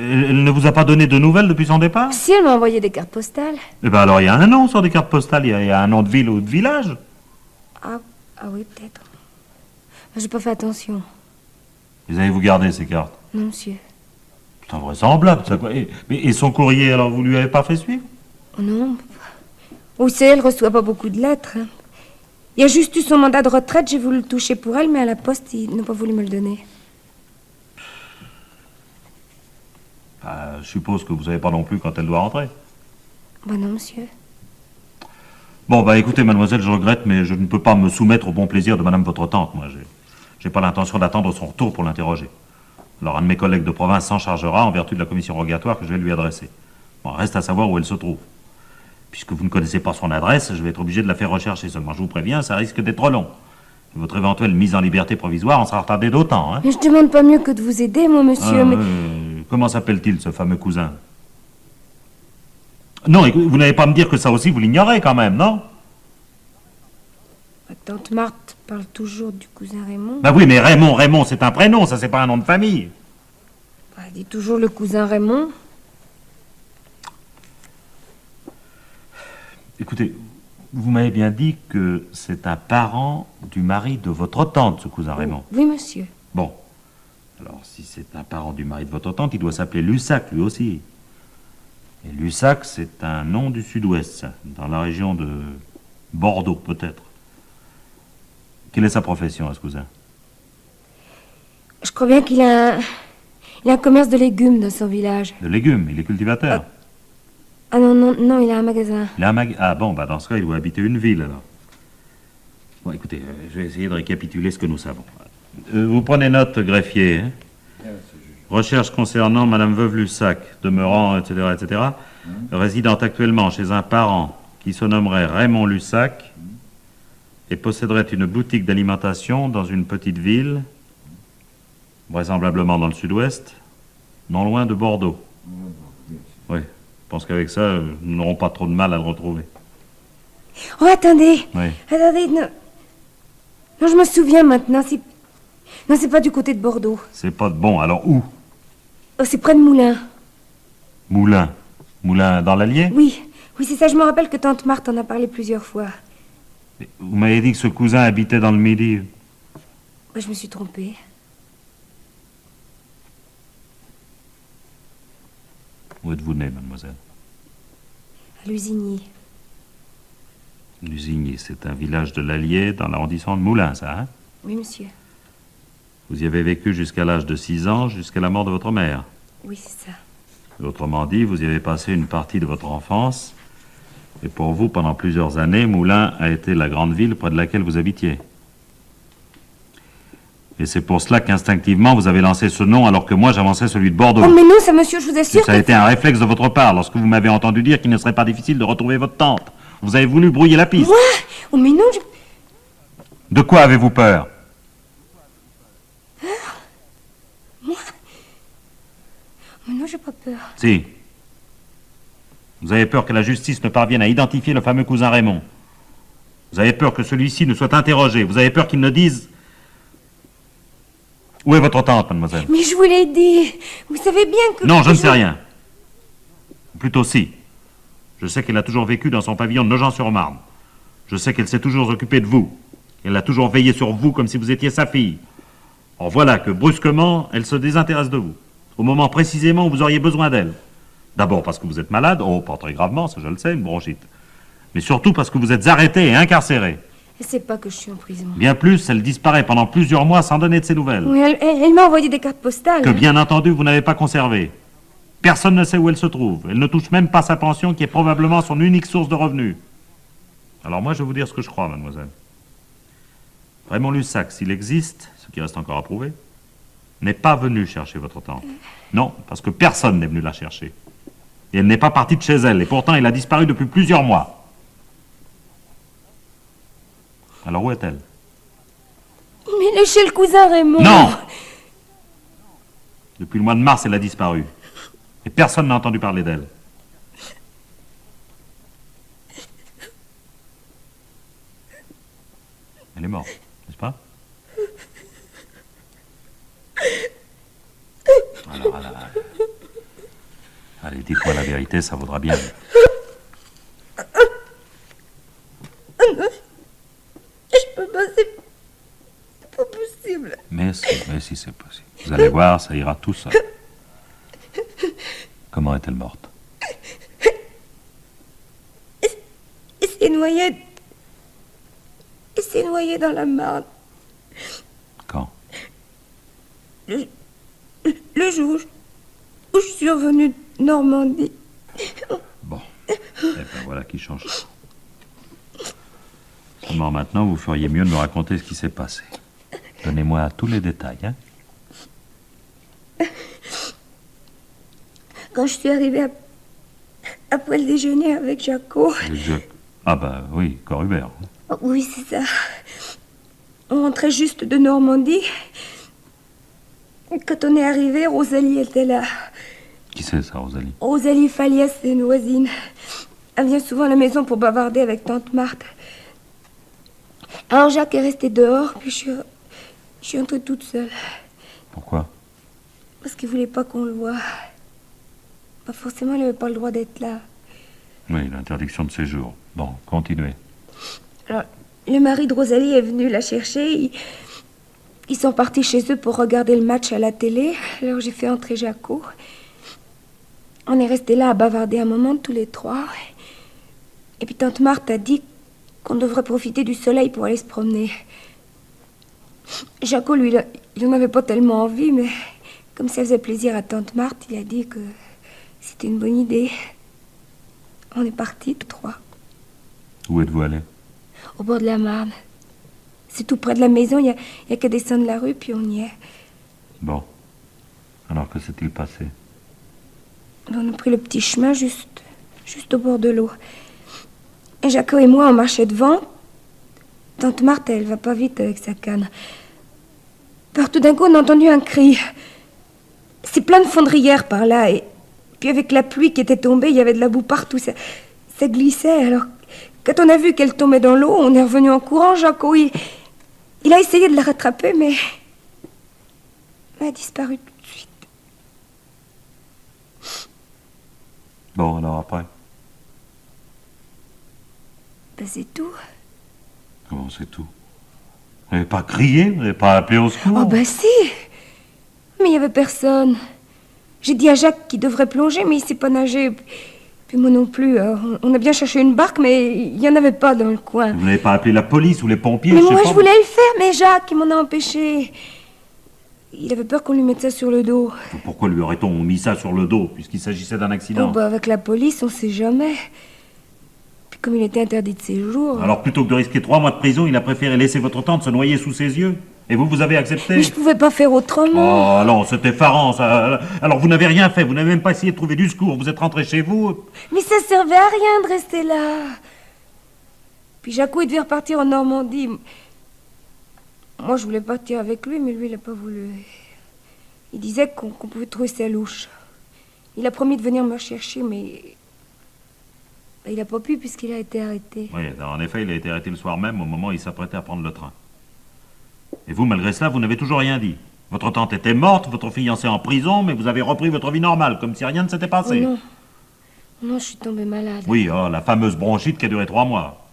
Elle ne vous a pas donné de nouvelles depuis son départ? Si, elle m'a envoyé des cartes postales. Eh bien alors, il y a un nom sur des cartes postales. Il y a un nom de ville ou de village. Ah oui, peut-être. J'ai pas fait attention. Les avez-vous gardé, ces cartes? Non, monsieur. C'est invraisemblable, ça, quoi. Et son courrier, alors, vous lui avez pas fait suivre? Oh non. Vous savez, elle reçoit pas beaucoup de lettres. Hein. Il y a juste eu son mandat de retraite, j'ai voulu le toucher pour elle, mais à la poste, ils n'ont pas voulu me le donner. Je suppose que vous savez pas non plus quand elle doit rentrer. Bah non, monsieur. Bon, bah écoutez, mademoiselle, je regrette, mais je ne peux pas me soumettre au bon plaisir de madame votre tante. Moi, j'ai pas l'intention d'attendre son retour pour l'interroger. Alors, un de mes collègues de province s'en chargera en vertu de la commission rogatoire que je vais lui adresser. Bon, reste à savoir où elle se trouve. Puisque vous ne connaissez pas son adresse, je vais être obligé de la faire rechercher. Seulement, je vous préviens, ça risque d'être trop long. Et votre éventuelle mise en liberté provisoire en sera retardée d'autant, hein. Mais je demande pas mieux que de vous aider, moi, monsieur, mais... Comment s'appelle-t-il, ce fameux cousin? Non, vous n'allez pas me dire que ça aussi, vous l'ignorez quand même, non? Ma tante Marthe parle toujours du cousin Raymond. Bah oui, mais Raymond, c'est un prénom, ça, c'est pas un nom de famille. Bah, elle dit toujours le cousin Raymond. Écoutez, vous m'avez bien dit que c'est un parent du mari de votre tante, ce cousin Raymond. Oui, monsieur. Bon. Alors, si c'est un parent du mari de votre tante, il doit s'appeler Lussac, lui aussi. Et Lussac, c'est un nom du sud-ouest, ça, dans la région de Bordeaux, peut-être. Quelle est sa profession, à ce cousin? Je crois bien qu'il a un commerce de légumes dans son village. De légumes, il est cultivateur. Ah non, il a un magasin. Il a un Ah bon, bah dans ce cas, il doit habiter une ville, alors. Bon, écoutez, je vais essayer de récapituler ce que nous savons. Vous prenez note, greffier, hein? Recherche concernant Madame Veuve Lussac, demeurant, etc., résidant actuellement chez un parent qui se nommerait Raymond Lussac et posséderait une boutique d'alimentation dans une petite ville, vraisemblablement dans le sud-ouest, non loin de Bordeaux. Oui, je pense qu'avec ça, nous n'aurons pas trop de mal à le retrouver. Oh, attendez. Oui. Attendez, non. Non, je me souviens maintenant. Non, c'est pas du côté de Bordeaux. C'est pas de bon, alors où? Oh, c'est près de Moulins. Moulin. Moulin dans l'Allier? Oui, oui, c'est ça. Je me rappelle que tante Marthe en a parlé plusieurs fois. Vous m'avez dit que ce cousin habitait dans le Midi. Ouais, je me suis trompée. Où êtes-vous née, mademoiselle? À Lusigny. Lusigny, c'est un village de l'Allier dans l'arrondissement de Moulins, ça, hein? Oui, monsieur. Vous y avez vécu jusqu'à l'âge de 6 ans, jusqu'à la mort de votre mère. Oui, c'est ça. Autrement dit, vous y avez passé une partie de votre enfance. Et pour vous, pendant plusieurs années, Moulins a été la grande ville près de laquelle vous habitiez. Et c'est pour cela qu'instinctivement, vous avez lancé ce nom alors que moi, j'avançais celui de Bordeaux. Oh, mais non, ça, monsieur, je vous assure. Ça a été un réflexe de votre part lorsque vous m'avez entendu dire qu'il ne serait pas difficile de retrouver votre tante. Vous avez voulu brouiller la piste. Moi? Oh, mais non, je... De quoi avez-vous peur? Mais non, j'ai pas peur. Si. Vous avez peur que la justice ne parvienne à identifier le fameux cousin Raymond. Vous avez peur que celui-ci ne soit interrogé. Vous avez peur qu'il ne dise... Où est votre tante, mademoiselle? Mais je vous l'ai dit. Vous savez bien que... Non, je ne sais rien. Ou plutôt si. Je sais qu'elle a toujours vécu dans son pavillon de Nogent-sur-Marne. Je sais qu'elle s'est toujours occupée de vous. Elle a toujours veillé sur vous comme si vous étiez sa fille. Or voilà que, brusquement, elle se désintéresse de vous. Au moment précisément où vous auriez besoin d'elle. D'abord parce que vous êtes malade, oh, pas très gravement, ça je le sais, une bronchite. Mais surtout parce que vous êtes arrêté et incarcéré. Elle sait pas que je suis en prison. Bien plus, elle disparaît pendant plusieurs mois sans donner de ses nouvelles. Oui, elle m'a envoyé des cartes postales. Que bien entendu, vous n'avez pas conservé. Personne ne sait où elle se trouve. Elle ne touche même pas sa pension, qui est probablement son unique source de revenus. Alors moi, je vais vous dire ce que je crois, mademoiselle. Raymond Lussac, s'il existe, ce qui reste encore à prouver, n'est pas venu chercher votre tante. Non, parce que personne n'est venu la chercher. Et elle n'est pas partie de chez elle, et pourtant elle a disparu depuis plusieurs mois. Alors où est-elle? Mais elle est chez le cousin Raymond. Non! Depuis le mois de mars, elle a disparu. Et personne n'a entendu parler d'elle. Elle est morte, n'est-ce pas? Alors, allez, dites-moi la vérité, ça vaudra bien. Je peux pas, c'est pas possible. Mais si, c'est possible. Vous allez voir, ça ira tout seul. Comment est-elle morte? Elle s'est noyée. Elle s'est noyée dans la Marne. Quand? Le jour où je suis revenue de Normandie. Bon. Eh ben voilà qui change. Seulement maintenant, vous feriez mieux de me raconter ce qui s'est passé. Donnez-moi tous les détails, hein? Quand je suis arrivée après le déjeuner avec Jaco. Ah bah oui, Corubert. Oh, oui, c'est ça. On rentrait juste de Normandie. Quand on est arrivé, Rosalie était là. Qui c'est ça, Rosalie? Rosalie Faliès, c'est une voisine. Elle vient souvent à la maison pour bavarder avec tante Marthe. Alors Jacques est resté dehors, puis je suis entrée toute seule. Pourquoi? Parce qu'il voulait pas qu'on le voie. Pas forcément, il n'avait pas le droit d'être là. Oui, l'interdiction de séjour. Bon, continuez. Alors, le mari de Rosalie est venu la chercher. Ils sont partis chez eux pour regarder le match à la télé. Alors j'ai fait entrer Jaco. On est restés là à bavarder un moment, tous les trois. Et puis tante Marthe a dit qu'on devrait profiter du soleil pour aller se promener. Jaco, lui, il n'en avait pas tellement envie, mais comme ça faisait plaisir à tante Marthe, il a dit que c'était une bonne idée. On est partis, tous trois. Où êtes-vous allés? Au bord de la Marne. C'est tout près de la maison, il y a qu'à descendre la rue, puis on y est. Bon. Alors que s'est-il passé? On a pris le petit chemin juste au bord de l'eau. Et Jaco et moi, on marchait devant. Tante Marthe, elle va pas vite avec sa canne. Alors tout d'un coup, on a entendu un cri. C'est plein de fondrières par là, et Puis avec la pluie qui était tombée, il y avait de la boue partout. Ça glissait. Alors, quand on a vu qu'elle tombait dans l'eau, on est revenu en courant. Jaco, il a essayé de la rattraper, mais elle a disparu tout de suite. Bon, alors après? Ben, c'est tout. Comment c'est tout? Vous n'avez pas crié? Vous n'avez pas appelé au secours? Oh, ben si. Mais il n'y avait personne. J'ai dit à Jacques qu'il devrait plonger, mais il ne sait pas nager. Puis moi non plus. On a bien cherché une barque, mais il n'y en avait pas dans le coin. Vous n'avez pas appelé la police ou les pompiers? Mais je sais moi, pas. je voulais le faire, mais Jacques, il m'en a empêché. Il avait peur qu'on lui mette ça sur le dos. Pourquoi lui aurait-on mis ça sur le dos, puisqu'il s'agissait d'un accident? Oh, bah, avec la police, on ne sait jamais. Puis comme il était interdit de séjour... Alors plutôt que de risquer 3 mois de prison, il a préféré laisser votre tante se noyer sous ses yeux. Et vous avez accepté? Mais je pouvais pas faire autrement. Oh non, c'était effarant, ça. Alors vous n'avez rien fait, vous n'avez même pas essayé de trouver du secours. Vous êtes rentré chez vous. Mais ça servait à rien de rester là. Puis Jaco, il devait repartir en Normandie. Moi, je voulais partir avec lui, mais lui, il n'a pas voulu. Il disait qu'on pouvait trouver ça louche. Il a promis de venir me chercher, mais... il n'a pas pu puisqu'il a été arrêté. Oui, en effet, il a été arrêté le soir même, au moment où il s'apprêtait à prendre le train. Et vous, malgré cela, vous n'avez toujours rien dit. Votre tante était morte, votre fiancé en prison, mais vous avez repris votre vie normale, comme si rien ne s'était passé. Oh non. Non, je suis tombée malade. Oui, oh, la fameuse bronchite qui a duré 3 mois.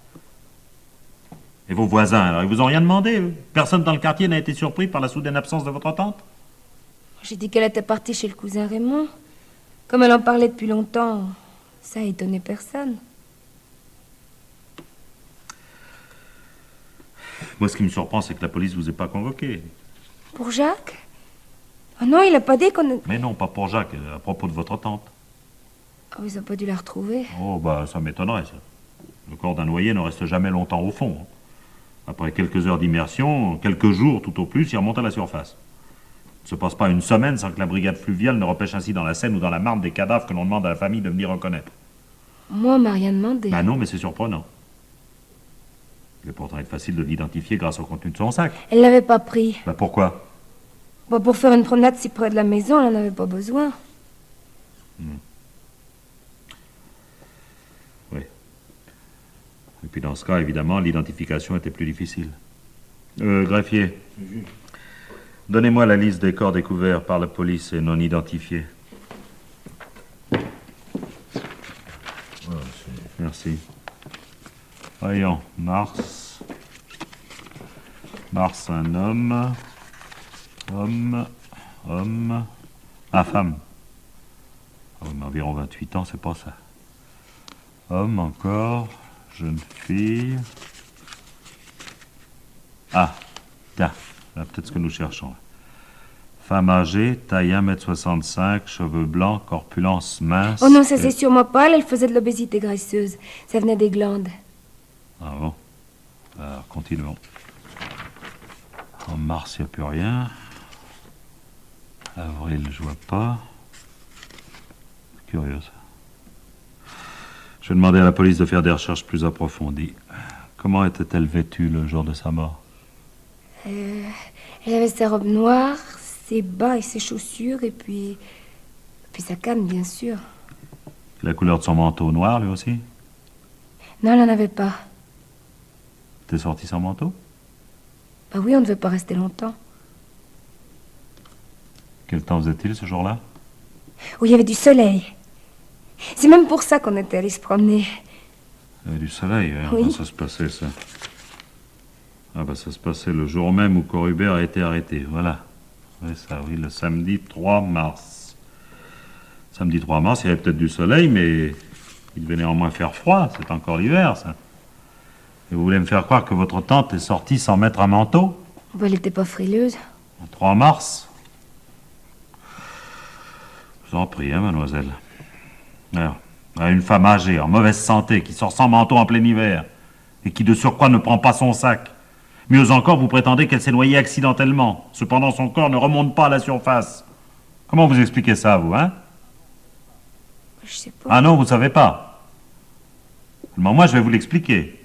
Et vos voisins, alors, ils vous ont rien demandé, eux? Personne dans le quartier n'a été surpris par la soudaine absence de votre tante? J'ai dit qu'elle était partie chez le cousin Raymond. Comme elle en parlait depuis longtemps, ça a étonné personne. Moi, ce qui me surprend, c'est que la police vous ait pas convoqué. Pour Jacques? Ah non, il n'a pas dit qu'on... Mais non, pas pour Jacques, à propos de votre tante. Oh, ils n'ont pas dû la retrouver. Oh, bah, ça m'étonnerait, ça. Le corps d'un noyé ne reste jamais longtemps au fond. Après quelques heures d'immersion, quelques jours tout au plus, il remonte à la surface. Il ne se passe pas une semaine sans que la brigade fluviale ne repêche ainsi dans la Seine ou dans la Marne des cadavres que l'on demande à la famille de venir reconnaître. Moi, on m'a rien demandé. Bah non, mais c'est surprenant. Il est pourtant être facile de l'identifier grâce au contenu de son sac. Elle l'avait pas pris. Bah pourquoi? Bon, pour faire une promenade si près de la maison, elle n'en avait pas besoin. Oui. Et puis dans ce cas, évidemment, l'identification était plus difficile. Greffier, donnez-moi la liste des corps découverts par la police et non identifiés. Merci. Voyons, Mars, un homme, femme. Ah oui, mais environ 28 ans, c'est pas ça. Homme encore, jeune fille. Ah, tiens, là, peut-être ce que nous cherchons. Femme âgée, taille 1m65, cheveux blancs, corpulence mince. Oh non, ça c'est sûrement pas elle faisait de l'obésité graisseuse. Ça venait des glandes. Ah bon? Alors, continuons. En mars, il n'y a plus rien. Avril, je vois pas. Curieux, ça. Je vais demander à la police de faire des recherches plus approfondies. Comment était-elle vêtue le jour de sa mort? Elle avait sa robe noire, ses bas et ses chaussures, et puis sa canne, bien sûr. La couleur de son manteau noir, lui aussi? Non, elle n'en avait pas. T'es sorti sans manteau? Bah oui, on ne devait pas rester longtemps. Quel temps faisait-il ce jour-là? Oh, il y avait du soleil. C'est même pour ça qu'on était allés se promener. Il y avait du soleil, hein? Oui. Comment ça se passait, ça? Ah bah ça se passait le jour même où Corubert a été arrêté, voilà. Oui, ça, oui, le samedi 3 mars. Samedi 3 mars, il y avait peut-être du soleil, mais il devait néanmoins faire froid, c'est encore l'hiver, ça. Et vous voulez me faire croire que votre tante est sortie sans mettre un manteau? Bah, elle n'était pas frileuse. Le 3 mars? Je vous en prie, hein, mademoiselle. Alors, une femme âgée, en mauvaise santé, qui sort sans manteau en plein hiver, et qui de surcroît ne prend pas son sac. Mieux encore, vous prétendez qu'elle s'est noyée accidentellement. Cependant, son corps ne remonte pas à la surface. Comment vous expliquez ça, vous, hein? Je sais pas. Ah non, vous savez pas. Seulement moi, je vais vous l'expliquer.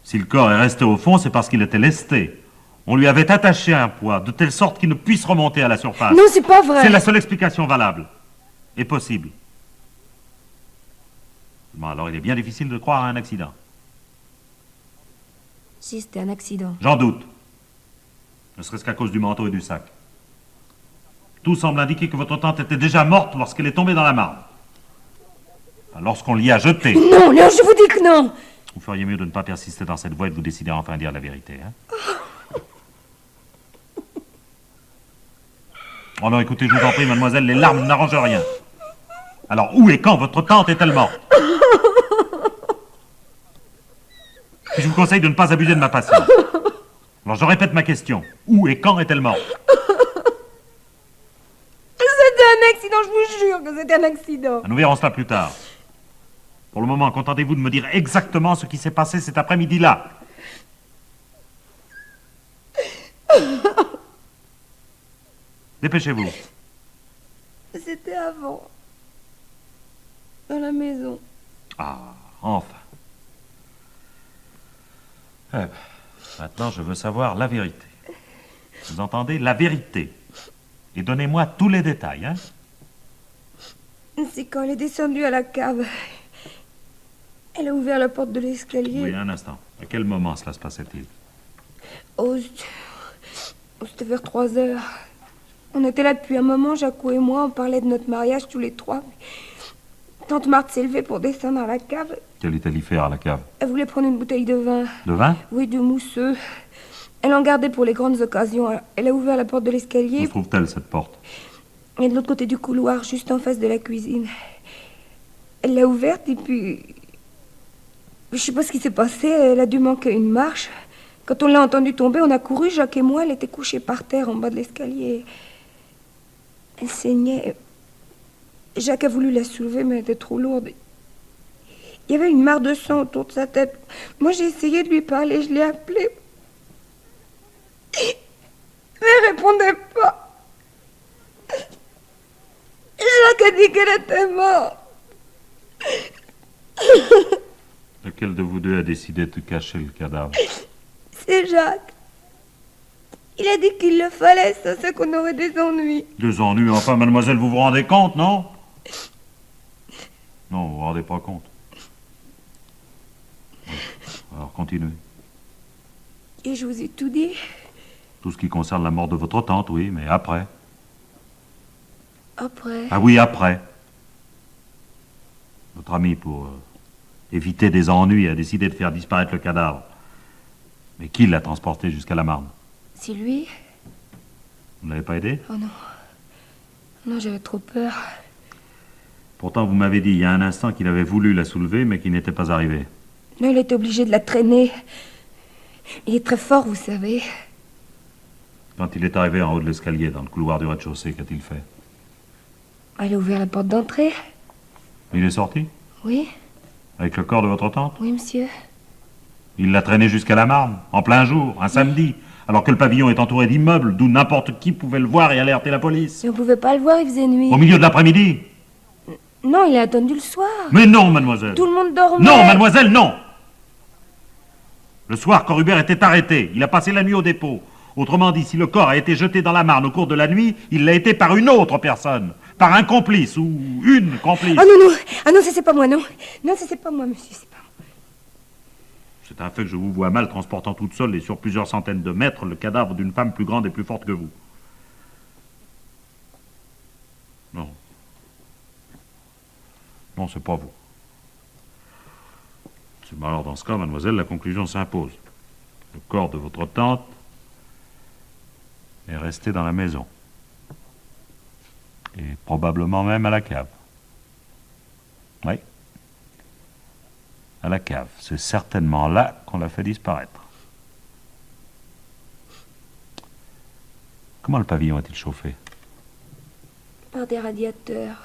Si le corps est resté au fond, c'est parce qu'il était lesté. On lui avait attaché un poids, de telle sorte qu'il ne puisse remonter à la surface. Non, c'est pas vrai. C'est la seule explication valable. est possible. Bon, alors il est bien difficile de croire à un accident. Si c'était un accident. J'en doute. Ne serait-ce qu'à cause du manteau et du sac. Tout semble indiquer que votre tante était déjà morte lorsqu'elle est tombée dans la marne. Enfin, lorsqu'on l'y a jetée. Non, Léon, je vous dis que non. Vous feriez mieux de ne pas persister dans cette voie et de vous décider enfin à dire la vérité. Hein? Oh non, écoutez, je vous en prie, mademoiselle, les larmes n'arrangent rien. Alors, où et quand votre tante est-elle morte? Puis je vous conseille de ne pas abuser de ma patience. Alors, je répète ma question. Où et quand est-elle morte? C'était un accident, je vous jure que c'était un accident. Nous verrons cela plus tard. Pour le moment, contentez-vous de me dire exactement ce qui s'est passé cet après-midi-là. Dépêchez-vous. C'était avant. Dans la maison. Ah, enfin. Eh ben, maintenant, je veux savoir la vérité. Vous entendez? La vérité. Et donnez-moi tous les détails, hein? C'est quand elle est descendue à la cave. Elle a ouvert la porte de l'escalier. Oui, un instant. À quel moment cela se passait-il? C'était vers 3 heures. On était là depuis un moment, Jaco et moi, on parlait de notre mariage tous les trois. Tante Marthe s'est levée pour descendre à la cave. Qu'allait-elle y faire à la cave? Elle voulait prendre une bouteille de vin. De vin? Oui, de mousseux. Elle en gardait pour les grandes occasions. Elle a ouvert la porte de l'escalier. Où se trouve-t-elle, cette porte? Elle est de l'autre côté du couloir, juste en face de la cuisine. Elle l'a ouverte et puis... Je sais pas ce qui s'est passé, elle a dû manquer une marche. Quand on l'a entendue tomber, on a couru, Jacques et moi, elle était couchée par terre en bas de l'escalier. Elle saignait. Jacques a voulu la soulever, mais elle était trop lourde. Il y avait une mare de sang autour de sa tête. Moi, j'ai essayé de lui parler, je l'ai appelée. Mais elle répondait pas. Jacques a dit qu'elle était morte. Lequel de vous deux a décidé de cacher le cadavre? C'est Jacques. Il a dit qu'il le fallait, ça c'est qu'on aurait des ennuis. Des ennuis, enfin, mademoiselle, vous vous rendez compte, non? Non, vous vous rendez pas compte. Alors, continuez. Et je vous ai tout dit. Tout ce qui concerne la mort de votre tante, oui, mais après. Après. Ah oui, après. Votre ami, pour éviter des ennuis, a décidé de faire disparaître le cadavre. Mais qui l'a transporté jusqu'à la Marne? C'est lui? Vous ne l'avez pas aidé? Oh non. Non, j'avais trop peur. Pourtant, vous m'avez dit il y a un instant qu'il avait voulu la soulever, mais qu'il n'était pas arrivé. Non, il était obligé de la traîner. Il est très fort, vous savez. Quand il est arrivé en haut de l'escalier, dans le couloir du rez-de-chaussée, qu'a-t-il fait? Elle a ouvert la porte d'entrée. Il est sorti? Oui, Avec le corps de votre tante? oui, monsieur. Il l'a traîné jusqu'à la Marne, en plein jour, un samedi, alors que le pavillon est entouré d'immeubles, d'où n'importe qui pouvait le voir et alerter la police. Mais on pouvait pas le voir, il faisait nuit. Au milieu de l'après-midi? Non, il a attendu le soir. Mais non, mademoiselle! Tout le monde dormait. Non, mademoiselle, non! Le soir, Corubert était arrêté. Il a passé la nuit au dépôt. Autrement dit, si le corps a été jeté dans la Marne au cours de la nuit, il l'a été par une autre personne. Par un complice ou une complice. Ah non, non. Ah non, ça c'est pas moi, non. Non, ça c'est pas moi, monsieur, c'est pas moi. C'est un fait que je vous vois mal transportant toute seule et sur plusieurs centaines de mètres le cadavre d'une femme plus grande et plus forte que vous. Non. Non, c'est pas vous. Alors dans ce cas, mademoiselle, la conclusion s'impose. Le corps de votre tante est resté dans la maison. Et probablement même à la cave. Oui. À la cave. C'est certainement là qu'on l'a fait disparaître. Comment le pavillon est-il chauffé? Par des radiateurs.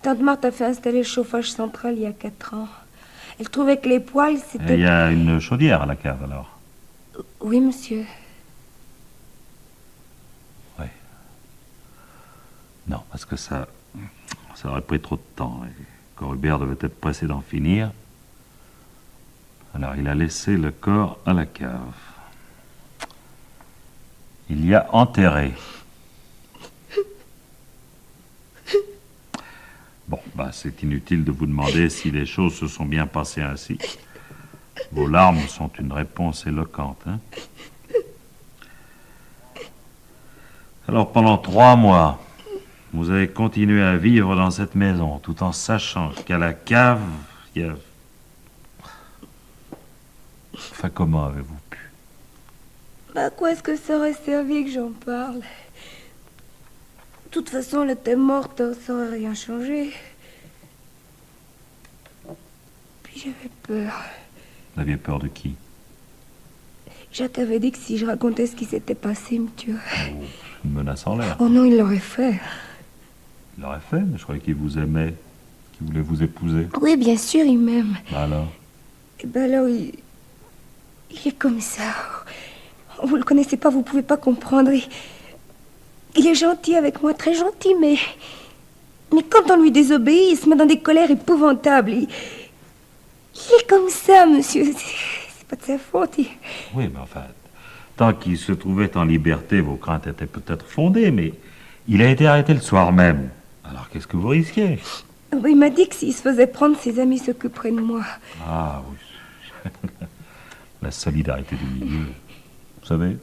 Tante Marthe a fait installer le chauffage central il y a 4 ans. Elle trouvait que les poêles, c'était... Il y a une chaudière à la cave, alors? Oui, monsieur. Oui. Non, parce que ça aurait pris trop de temps. Et Corubert devait être pressé d'en finir. Alors il a laissé le corps à la cave. Il y a enterré. Bah, c'est inutile de vous demander si les choses se sont bien passées ainsi. Vos larmes sont une réponse éloquente, hein? Alors, pendant 3 mois, vous avez continué à vivre dans cette maison, tout en sachant qu'à la cave, il y a... Enfin, comment avez-vous pu? À quoi est-ce que ça aurait servi que j'en parle? De toute façon, elle était morte, ça aurait rien changé. Puis j'avais peur. Vous aviez peur de qui? Jacques avait dit que si je racontais ce qui s'était passé, il me tuerait. Oh, une menace en l'air. Oh non, il l'aurait fait. Il l'aurait fait, mais je croyais qu'il vous aimait, qu'il voulait vous épouser. Oui, bien sûr, il m'aime. Bah alors? Et ben alors, il est comme ça. Vous le connaissez pas, vous pouvez pas comprendre. Il est gentil avec moi, très gentil, mais quand on lui désobéit, il se met dans des colères épouvantables. Il est comme ça, monsieur. C'est pas de sa faute. Oui, mais enfin, tant qu'il se trouvait en liberté, vos craintes étaient peut-être fondées, mais il a été arrêté le soir même. Alors qu'est-ce que vous risquiez? Il m'a dit que s'il se faisait prendre, ses amis s'occuperaient de moi. Ah oui. La solidarité du milieu. Vous savez,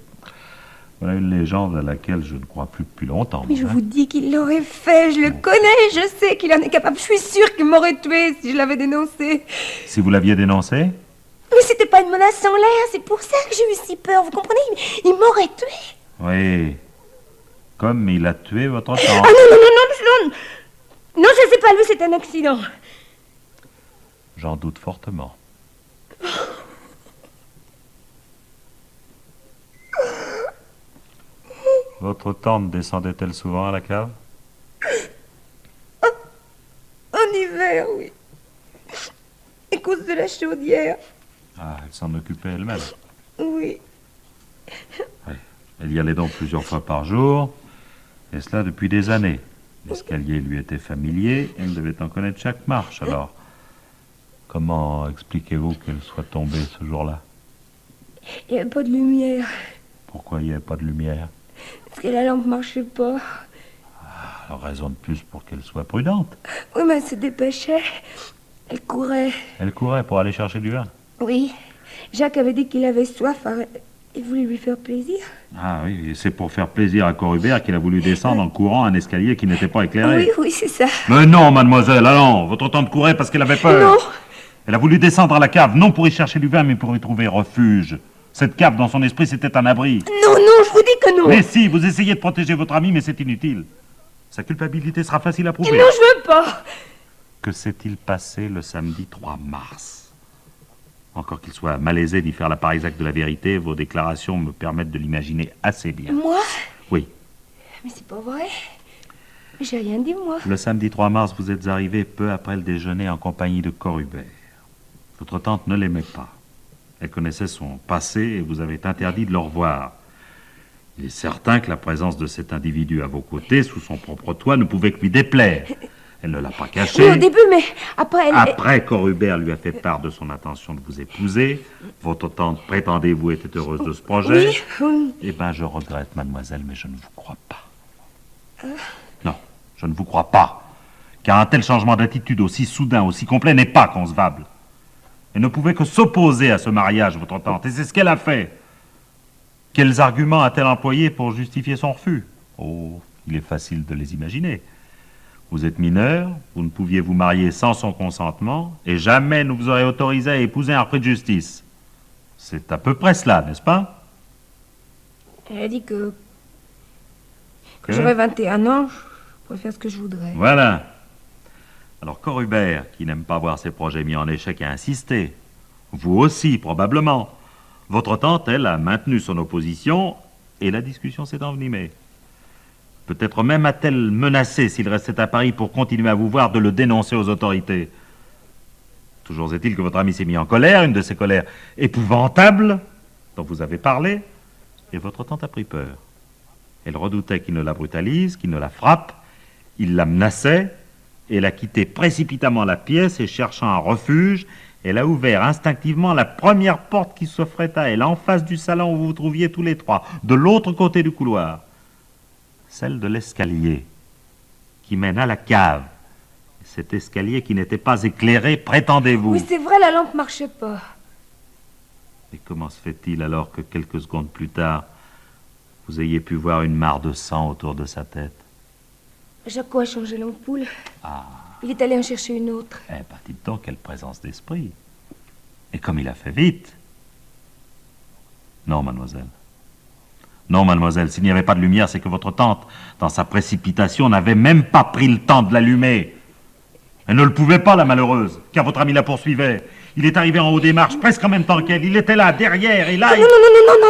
voilà une légende à laquelle je ne crois plus depuis longtemps. Mais je vous dis qu'il l'aurait fait, je le connais, je sais qu'il en est capable. Je suis sûre qu'il m'aurait tué si je l'avais dénoncé. Si vous l'aviez dénoncé? Mais c'était pas une menace en l'air, c'est pour ça que j'ai eu si peur, vous comprenez? Il m'aurait tué. Oui. Comme il a tué votre tante. Ah non, non, non, non, non. Non, je sais pas, lui, c'est un accident. J'en doute fortement. Votre tante descendait-elle souvent à la cave? En hiver, oui. À cause de la chaudière. Ah, elle s'en occupait elle-même. Oui. Oui. Elle y allait donc plusieurs fois par jour, et cela depuis des années. L'escalier lui était familier, elle devait en connaître chaque marche. Alors, comment expliquez-vous qu'elle soit tombée ce jour-là? Il n'y avait pas de lumière. Pourquoi il n'y avait pas de lumière? Parce que la lampe marchait pas. Alors, raison de plus pour qu'elle soit prudente. Oui, mais elle se dépêchait. Elle courait. Elle courait pour aller chercher du vin. Oui. Jacques avait dit qu'il avait soif. Alors il voulait lui faire plaisir. Ah oui, et c'est pour faire plaisir à Corubert qu'il a voulu descendre en courant un escalier qui n'était pas éclairé. Oui, oui, c'est ça. Mais non, mademoiselle, allons. Votre tante courait parce qu'elle avait peur. Non. Elle a voulu descendre à la cave, non pour y chercher du vin, mais pour y trouver refuge. Cette cave, dans son esprit, c'était un abri. Non, non, je vous dis que non. Mais si, vous essayez de protéger votre ami, mais c'est inutile. Sa culpabilité sera facile à prouver. Non, je veux pas. Que s'est-il passé le samedi 3 mars? Encore qu'il soit malaisé d'y faire la part exacte de la vérité, vos déclarations me permettent de l'imaginer assez bien. Moi? Oui. Mais c'est pas vrai. J'ai rien dit, moi. Le samedi 3 mars, vous êtes arrivé peu après le déjeuner en compagnie de Corubert. Votre tante ne l'aimait pas. Elle connaissait son passé et vous avez interdit de le revoir. Il est certain que la présence de cet individu à vos côtés, sous son propre toit, ne pouvait que lui déplaire. Elle ne l'a pas caché. Oui, au début, mais après, elle... Après, Corubert lui a fait part de son intention de vous épouser. Votre tante, prétendez-vous, était heureuse de ce projet. Oui, oui. Eh bien, je regrette, mademoiselle, mais je ne vous crois pas. Non, je ne vous crois pas. Car un tel changement d'attitude aussi soudain, aussi complet, n'est pas concevable. Elle ne pouvait que s'opposer à ce mariage, votre tante, et c'est ce qu'elle a fait. Quels arguments a-t-elle employés pour justifier son refus? Oh, il est facile de les imaginer. Vous êtes mineur, vous ne pouviez vous marier sans son consentement, et jamais ne vous aurez autorisé à épouser un repris de justice. C'est à peu près cela, n'est-ce pas? Elle a dit que j'aurais 21 ans, je pourrais faire ce que je voudrais. Voilà. Alors Corubert, qui n'aime pas voir ses projets mis en échec, a insisté. Vous aussi, probablement. Votre tante, elle, a maintenu son opposition, et la discussion s'est envenimée. Peut-être même a-t-elle menacé, s'il restait à Paris pour continuer à vous voir, de le dénoncer aux autorités. Toujours est-il que votre ami s'est mis en colère, une de ces colères épouvantables, dont vous avez parlé, et votre tante a pris peur. Elle redoutait qu'il ne la brutalise, qu'il ne la frappe, il la menaçait, et elle a quitté précipitamment la pièce et cherchant un refuge, elle a ouvert instinctivement la première porte qui s'offrait à elle, en face du salon où vous vous trouviez tous les trois, de l'autre côté du couloir. Celle de l'escalier, qui mène à la cave, Cet escalier qui n'était pas éclairé, prétendez-vous? Oui, c'est vrai, la lampe marchait pas. Et comment se fait-il alors que quelques secondes plus tard, vous ayez pu voir une mare de sang autour de sa tête? Jaco a changé l'ampoule. Ah. Il est allé en chercher une autre. Eh ben, dites donc, quelle présence d'esprit. Et comme il a fait vite. Non, mademoiselle. Non, mademoiselle, s'il n'y avait pas de lumière, c'est que votre tante, dans sa précipitation, n'avait même pas pris le temps de l'allumer. Elle ne le pouvait pas, la malheureuse, car votre ami la poursuivait. Il est arrivé en haut des marches, presque en même temps qu'elle. Il était là, derrière, et là... Non, non,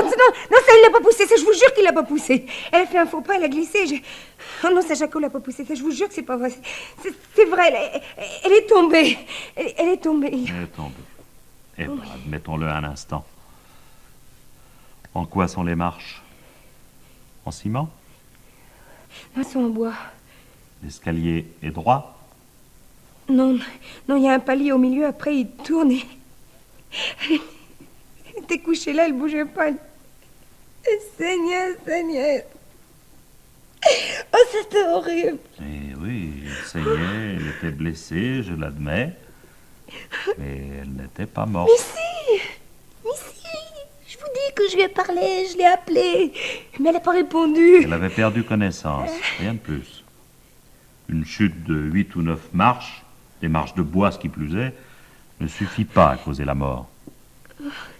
non, ça, il l'a pas poussé, ça, je vous jure qu'il l'a pas poussé. Elle a fait un faux pas, elle a glissé, Oh non, ça, Jaco l'a pas poussé, ça, je vous jure que c'est pas vrai. C'est vrai, elle est tombée. Elle est tombée. Elle est tombée. Eh bien, admettons-le un instant. En quoi sont les marches? En ciment? Non, elles sont en bois. L'escalier est droit? Non, non, il y a un palier au milieu, après il tourne et... Elle était couchée là, elle bougeait pas. Elle saignait. Oh, c'était horrible. Eh oui, elle saignait, elle était blessée, je l'admets. Mais elle n'était pas morte. Mais si, je vous dis que je lui ai parlé, je l'ai appelée. Mais elle n'a pas répondu. Elle avait perdu connaissance, rien de plus. Une chute de 8 ou 9 marches, des marches de bois, ce qui plus est, ne suffit pas à causer la mort.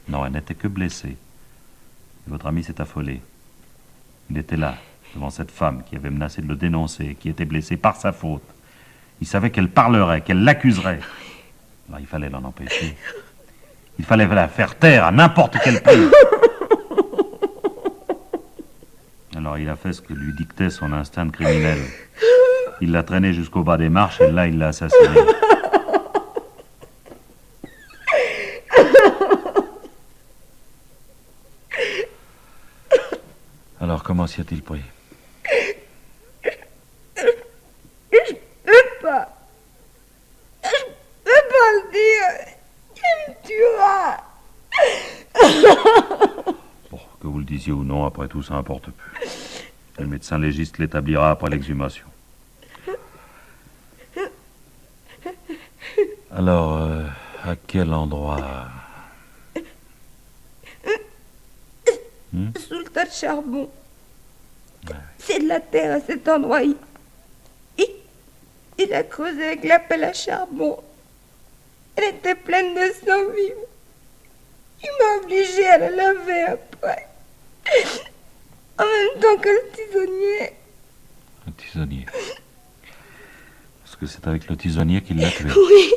Non, elle n'était que blessée. Et votre ami s'est affolé. Il était là, devant cette femme qui avait menacé de le dénoncer, qui était blessée par sa faute. Il savait qu'elle parlerait, qu'elle l'accuserait. Alors, il fallait l'en empêcher. Il fallait la faire taire à n'importe quel prix. Alors il a fait ce que lui dictait son instinct de criminel. Il l'a traînée jusqu'au bas des marches et là il l'a assassinée. Alors comment s'y a-t-il pris? Je peux pas le dire. Il me tuera. Bon, que vous le disiez ou non, après tout ça importe peu. Le médecin légiste l'établira après l'exhumation. Alors, à quel endroit? Sous le tas de charbon. Ouais. C'est de la terre à cet endroit. Il a creusé avec la pelle à charbon. Elle était pleine de sang vive. Il m'a obligée à la laver après. En même temps que le tisonnier. Le tisonnier? Parce que c'est avec le tisonnier qu'il l'a tué. Oui.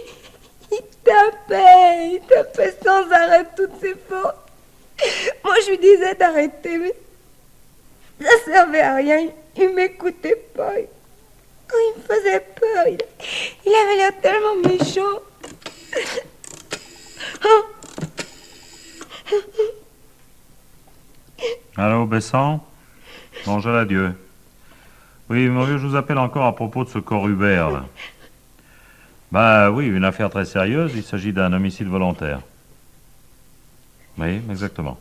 Il tapait sans arrêt toutes ses forces. Moi, je lui disais d'arrêter, mais ça servait à rien. Il m'écoutait pas. Oh, il me faisait peur. Il avait l'air tellement méchant. Oh. Allô, Besson? Bonjour à Dieu. Oui, mon vieux, je vous appelle encore à propos de ce corps Hubert, là. Bah oui, une affaire très sérieuse. Il s'agit d'un homicide volontaire. Oui, exactement.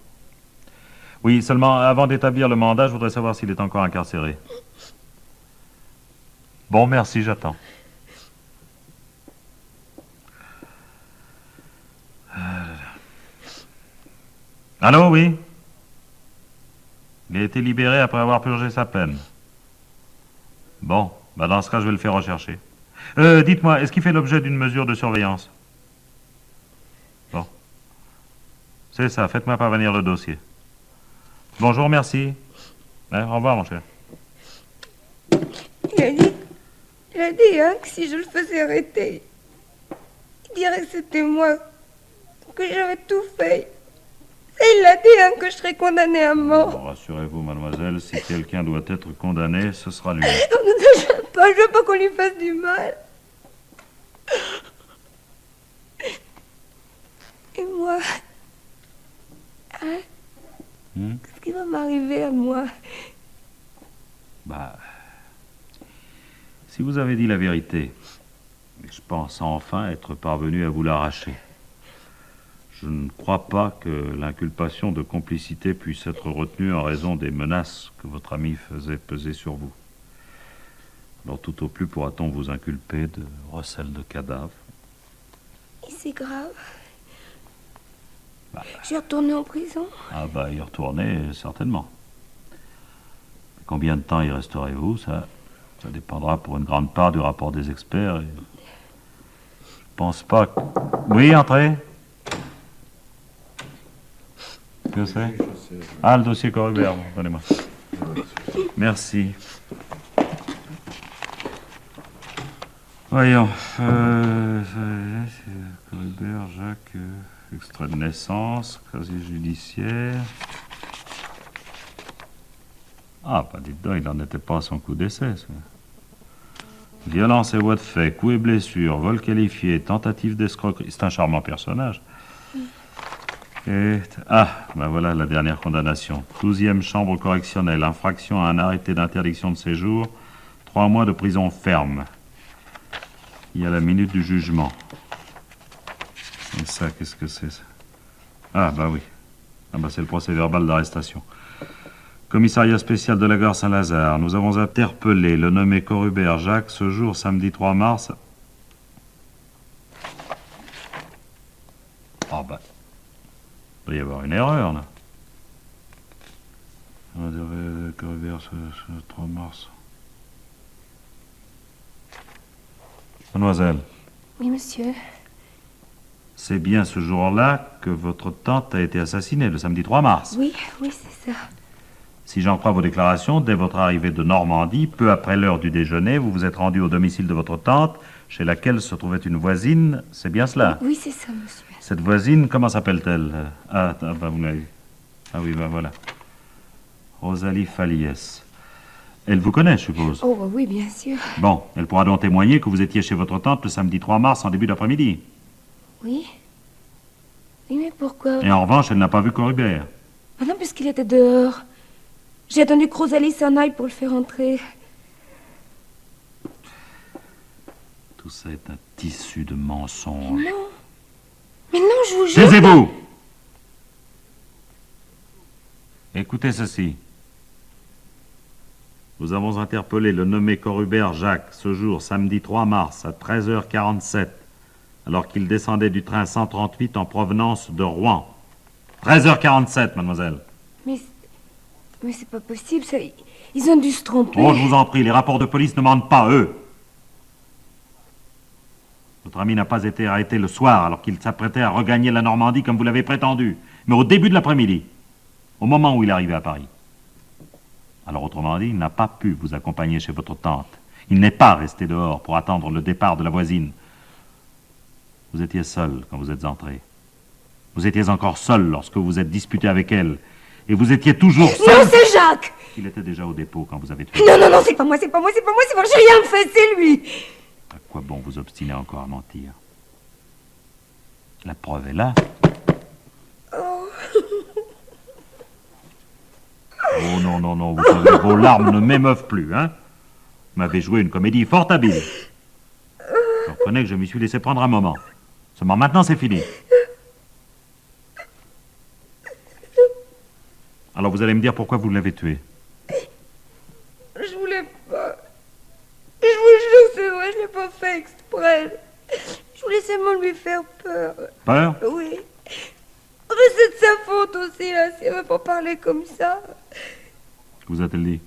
Oui, seulement avant d'établir le mandat, je voudrais savoir s'il est encore incarcéré. Bon, merci, j'attends. Allô, oui? Il a été libéré après avoir purgé sa peine. Bon, bah dans ce cas, je vais le faire rechercher. Dites-moi, est-ce qu'il fait l'objet d'une mesure de surveillance? Bon. C'est ça, faites-moi parvenir le dossier. Bonjour, merci. Au revoir, mon cher. Il a dit que si je le faisais arrêter, il dirait que c'était moi, que j'avais tout fait. Et il a dit que je serais condamnée à mort. Bon, rassurez-vous, mademoiselle, si quelqu'un doit être condamné, ce sera lui. Je veux pas qu'on lui fasse du mal. Et moi... Hein? Qu'est-ce qui va m'arriver à moi? Bah... Si vous avez dit la vérité, je pense enfin être parvenu à vous l'arracher. Je ne crois pas que l'inculpation de complicité puisse être retenue en raison des menaces que votre ami faisait peser sur vous. Alors tout au plus pourra-t-on vous inculper de recel de cadavre. Et c'est grave. Bah. Je vais retourner en prison. Ah bah, y retourner, certainement. Combien de temps y resterez-vous, ça dépendra pour une grande part du rapport des experts. Et... je pense pas que... Oui, entrez. Que c'est? Ah, le dossier Corubert, bon, donnez-moi. Merci. Voyons. Corubert, Jacques, extrait de naissance, casier judiciaire. Ah, bah dites donc, il n'en était pas à son coup d'essai, ça. Violence et voies de fait, coups et blessures, vol qualifié, tentative d'escroquerie. C'est un charmant personnage. Et... ah, ben voilà la dernière condamnation. 12e chambre correctionnelle, infraction à un arrêté d'interdiction de séjour, 3 mois de prison ferme. Il y a la minute du jugement. Et ça, qu'est-ce que c'est, ça? Ah, bah oui. Ah, bah c'est le procès-verbal d'arrestation. Commissariat spécial de la gare Saint-Lazare. Nous avons interpellé le nommé Corubert Jacques ce jour, samedi 3 mars. Ah, bah. Il doit y avoir une erreur, là. Corubert, ce 3 mars. Mademoiselle. Oui, monsieur. C'est bien ce jour-là que votre tante a été assassinée, le samedi 3 mars. Oui, oui, c'est ça. Si j'en crois vos déclarations, dès votre arrivée de Normandie, peu après l'heure du déjeuner, vous vous êtes rendu au domicile de votre tante, chez laquelle se trouvait une voisine. C'est bien cela? Oui, c'est ça, monsieur. Cette voisine, comment s'appelle-t-elle? Ah, bah, vous l'avez. Ah oui, ben voilà. Rosalie Faliès. Elle vous connaît, je suppose? Oh, bah oui, bien sûr. Bon, elle pourra donc témoigner que vous étiez chez votre tante le samedi 3 mars en début d'après-midi. Oui. Oui, mais pourquoi? Et en revanche, elle n'a pas vu Corubert. Ah non, puisqu'il était dehors. J'ai attendu que Rosalie s'en aille pour le faire entrer. Tout ça est un tissu de mensonges. Non. Mais non, je vous jure. Taisez-vous! Écoutez ceci. Nous avons interpellé le nommé Corubert Jacques ce jour, samedi 3 mars, à 13h47, alors qu'il descendait du train 138 en provenance de Rouen. 13h47, mademoiselle. Mais c'est pas possible, ça. Ils ont dû se tromper. Oh, je vous en prie, les rapports de police ne mentent pas, eux. Votre ami n'a pas été arrêté le soir alors qu'il s'apprêtait à regagner la Normandie comme vous l'avez prétendu, mais au début de l'après-midi, au moment où il est arrivé à Paris. Alors, autrement dit, il n'a pas pu vous accompagner chez votre tante. Il n'est pas resté dehors pour attendre le départ de la voisine. Vous étiez seul quand vous êtes entré. Vous étiez encore seul lorsque vous vous êtes disputé avec elle. Et vous étiez toujours seul. Non, c'est Jacques! Il était déjà au dépôt quand vous avez tué. Non, non, non, c'est pas moi, c'est pas moi, c'est pas moi, c'est pas moi, j'ai rien fait, c'est lui! À quoi bon vous obstiner encore à mentir? La preuve est là. Oh. Oh non, non, non, vous savez, vos larmes ne m'émeuvent plus, hein? Vous m'avez joué une comédie fort habile. Je reconnais que je m'y suis laissé prendre un moment. Seulement maintenant, c'est fini. Alors vous allez me dire pourquoi vous l'avez tué. Je voulais pas. Je vous jure, c'est vrai, je l'ai pas fait exprès. Je voulais seulement lui faire peur. Peur? Oui. Mais c'est de sa faute aussi, là, si elle veut pas parler comme ça. Que vous a-t-elle dit?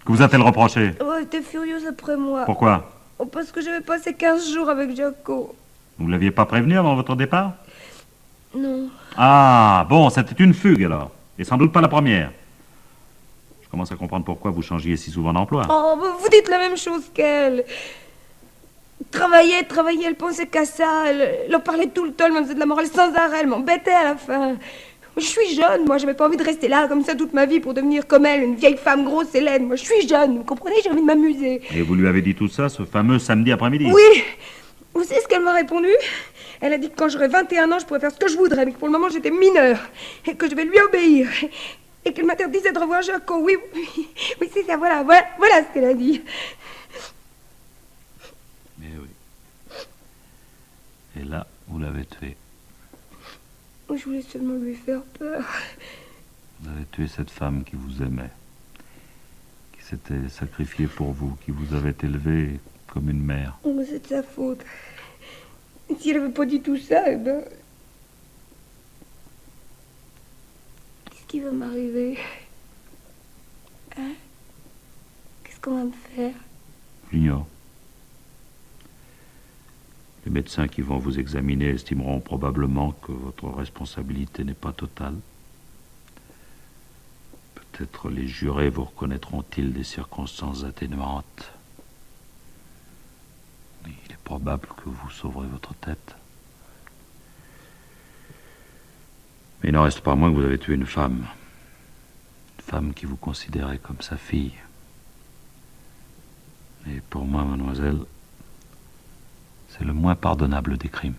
Que vous a-t-elle reproché? Oh, elle était furieuse après moi. Pourquoi? Oh, parce que j'avais passé 15 jours avec Jaco. Vous ne l'aviez pas prévenu avant votre départ? Non. Ah, bon, c'était une fugue alors. Et sans doute pas la première. Je commence à comprendre pourquoi vous changiez si souvent d'emploi. Oh, vous dites la même chose qu'elle. Travailler, elle pensait qu'à ça. Elle en parlait tout le temps, elle me faisait de la morale sans arrêt, elle m'embêtait à la fin. Je suis jeune, moi, j'avais pas envie de rester là comme ça toute ma vie pour devenir comme elle, une vieille femme grosse et laide. Moi, je suis jeune, vous comprenez, j'ai envie de m'amuser. Et vous lui avez dit tout ça, ce fameux samedi après-midi? Oui. Vous savez ce qu'elle m'a répondu? Elle a dit que quand j'aurais 21 ans, je pourrais faire ce que je voudrais, mais que pour le moment, j'étais mineure, et que je vais lui obéir, et qu'elle m'interdisait de revoir Jaco. Oui, oui, oui, c'est ça, voilà ce qu'elle a dit. Mais oui. Et là, vous l'avez tué. Je voulais seulement lui faire peur. Vous avez tué cette femme qui vous aimait, qui s'était sacrifié pour vous, qui vous avait élevé comme une mère. Oh, mais c'est de sa faute. S'il avait pas dit tout ça, eh ben... Qu'est-ce qui va m'arriver? Hein? Qu'est-ce qu'on va me faire? J'ignore. Les médecins qui vont vous examiner estimeront probablement que votre responsabilité n'est pas totale. Peut-être les jurés vous reconnaîtront-ils des circonstances atténuantes. Il est probable que vous sauverez votre tête. Mais il n'en reste pas moins que vous avez tué une femme. Une femme qui vous considérait comme sa fille. Et pour moi, mademoiselle, c'est le moins pardonnable des crimes.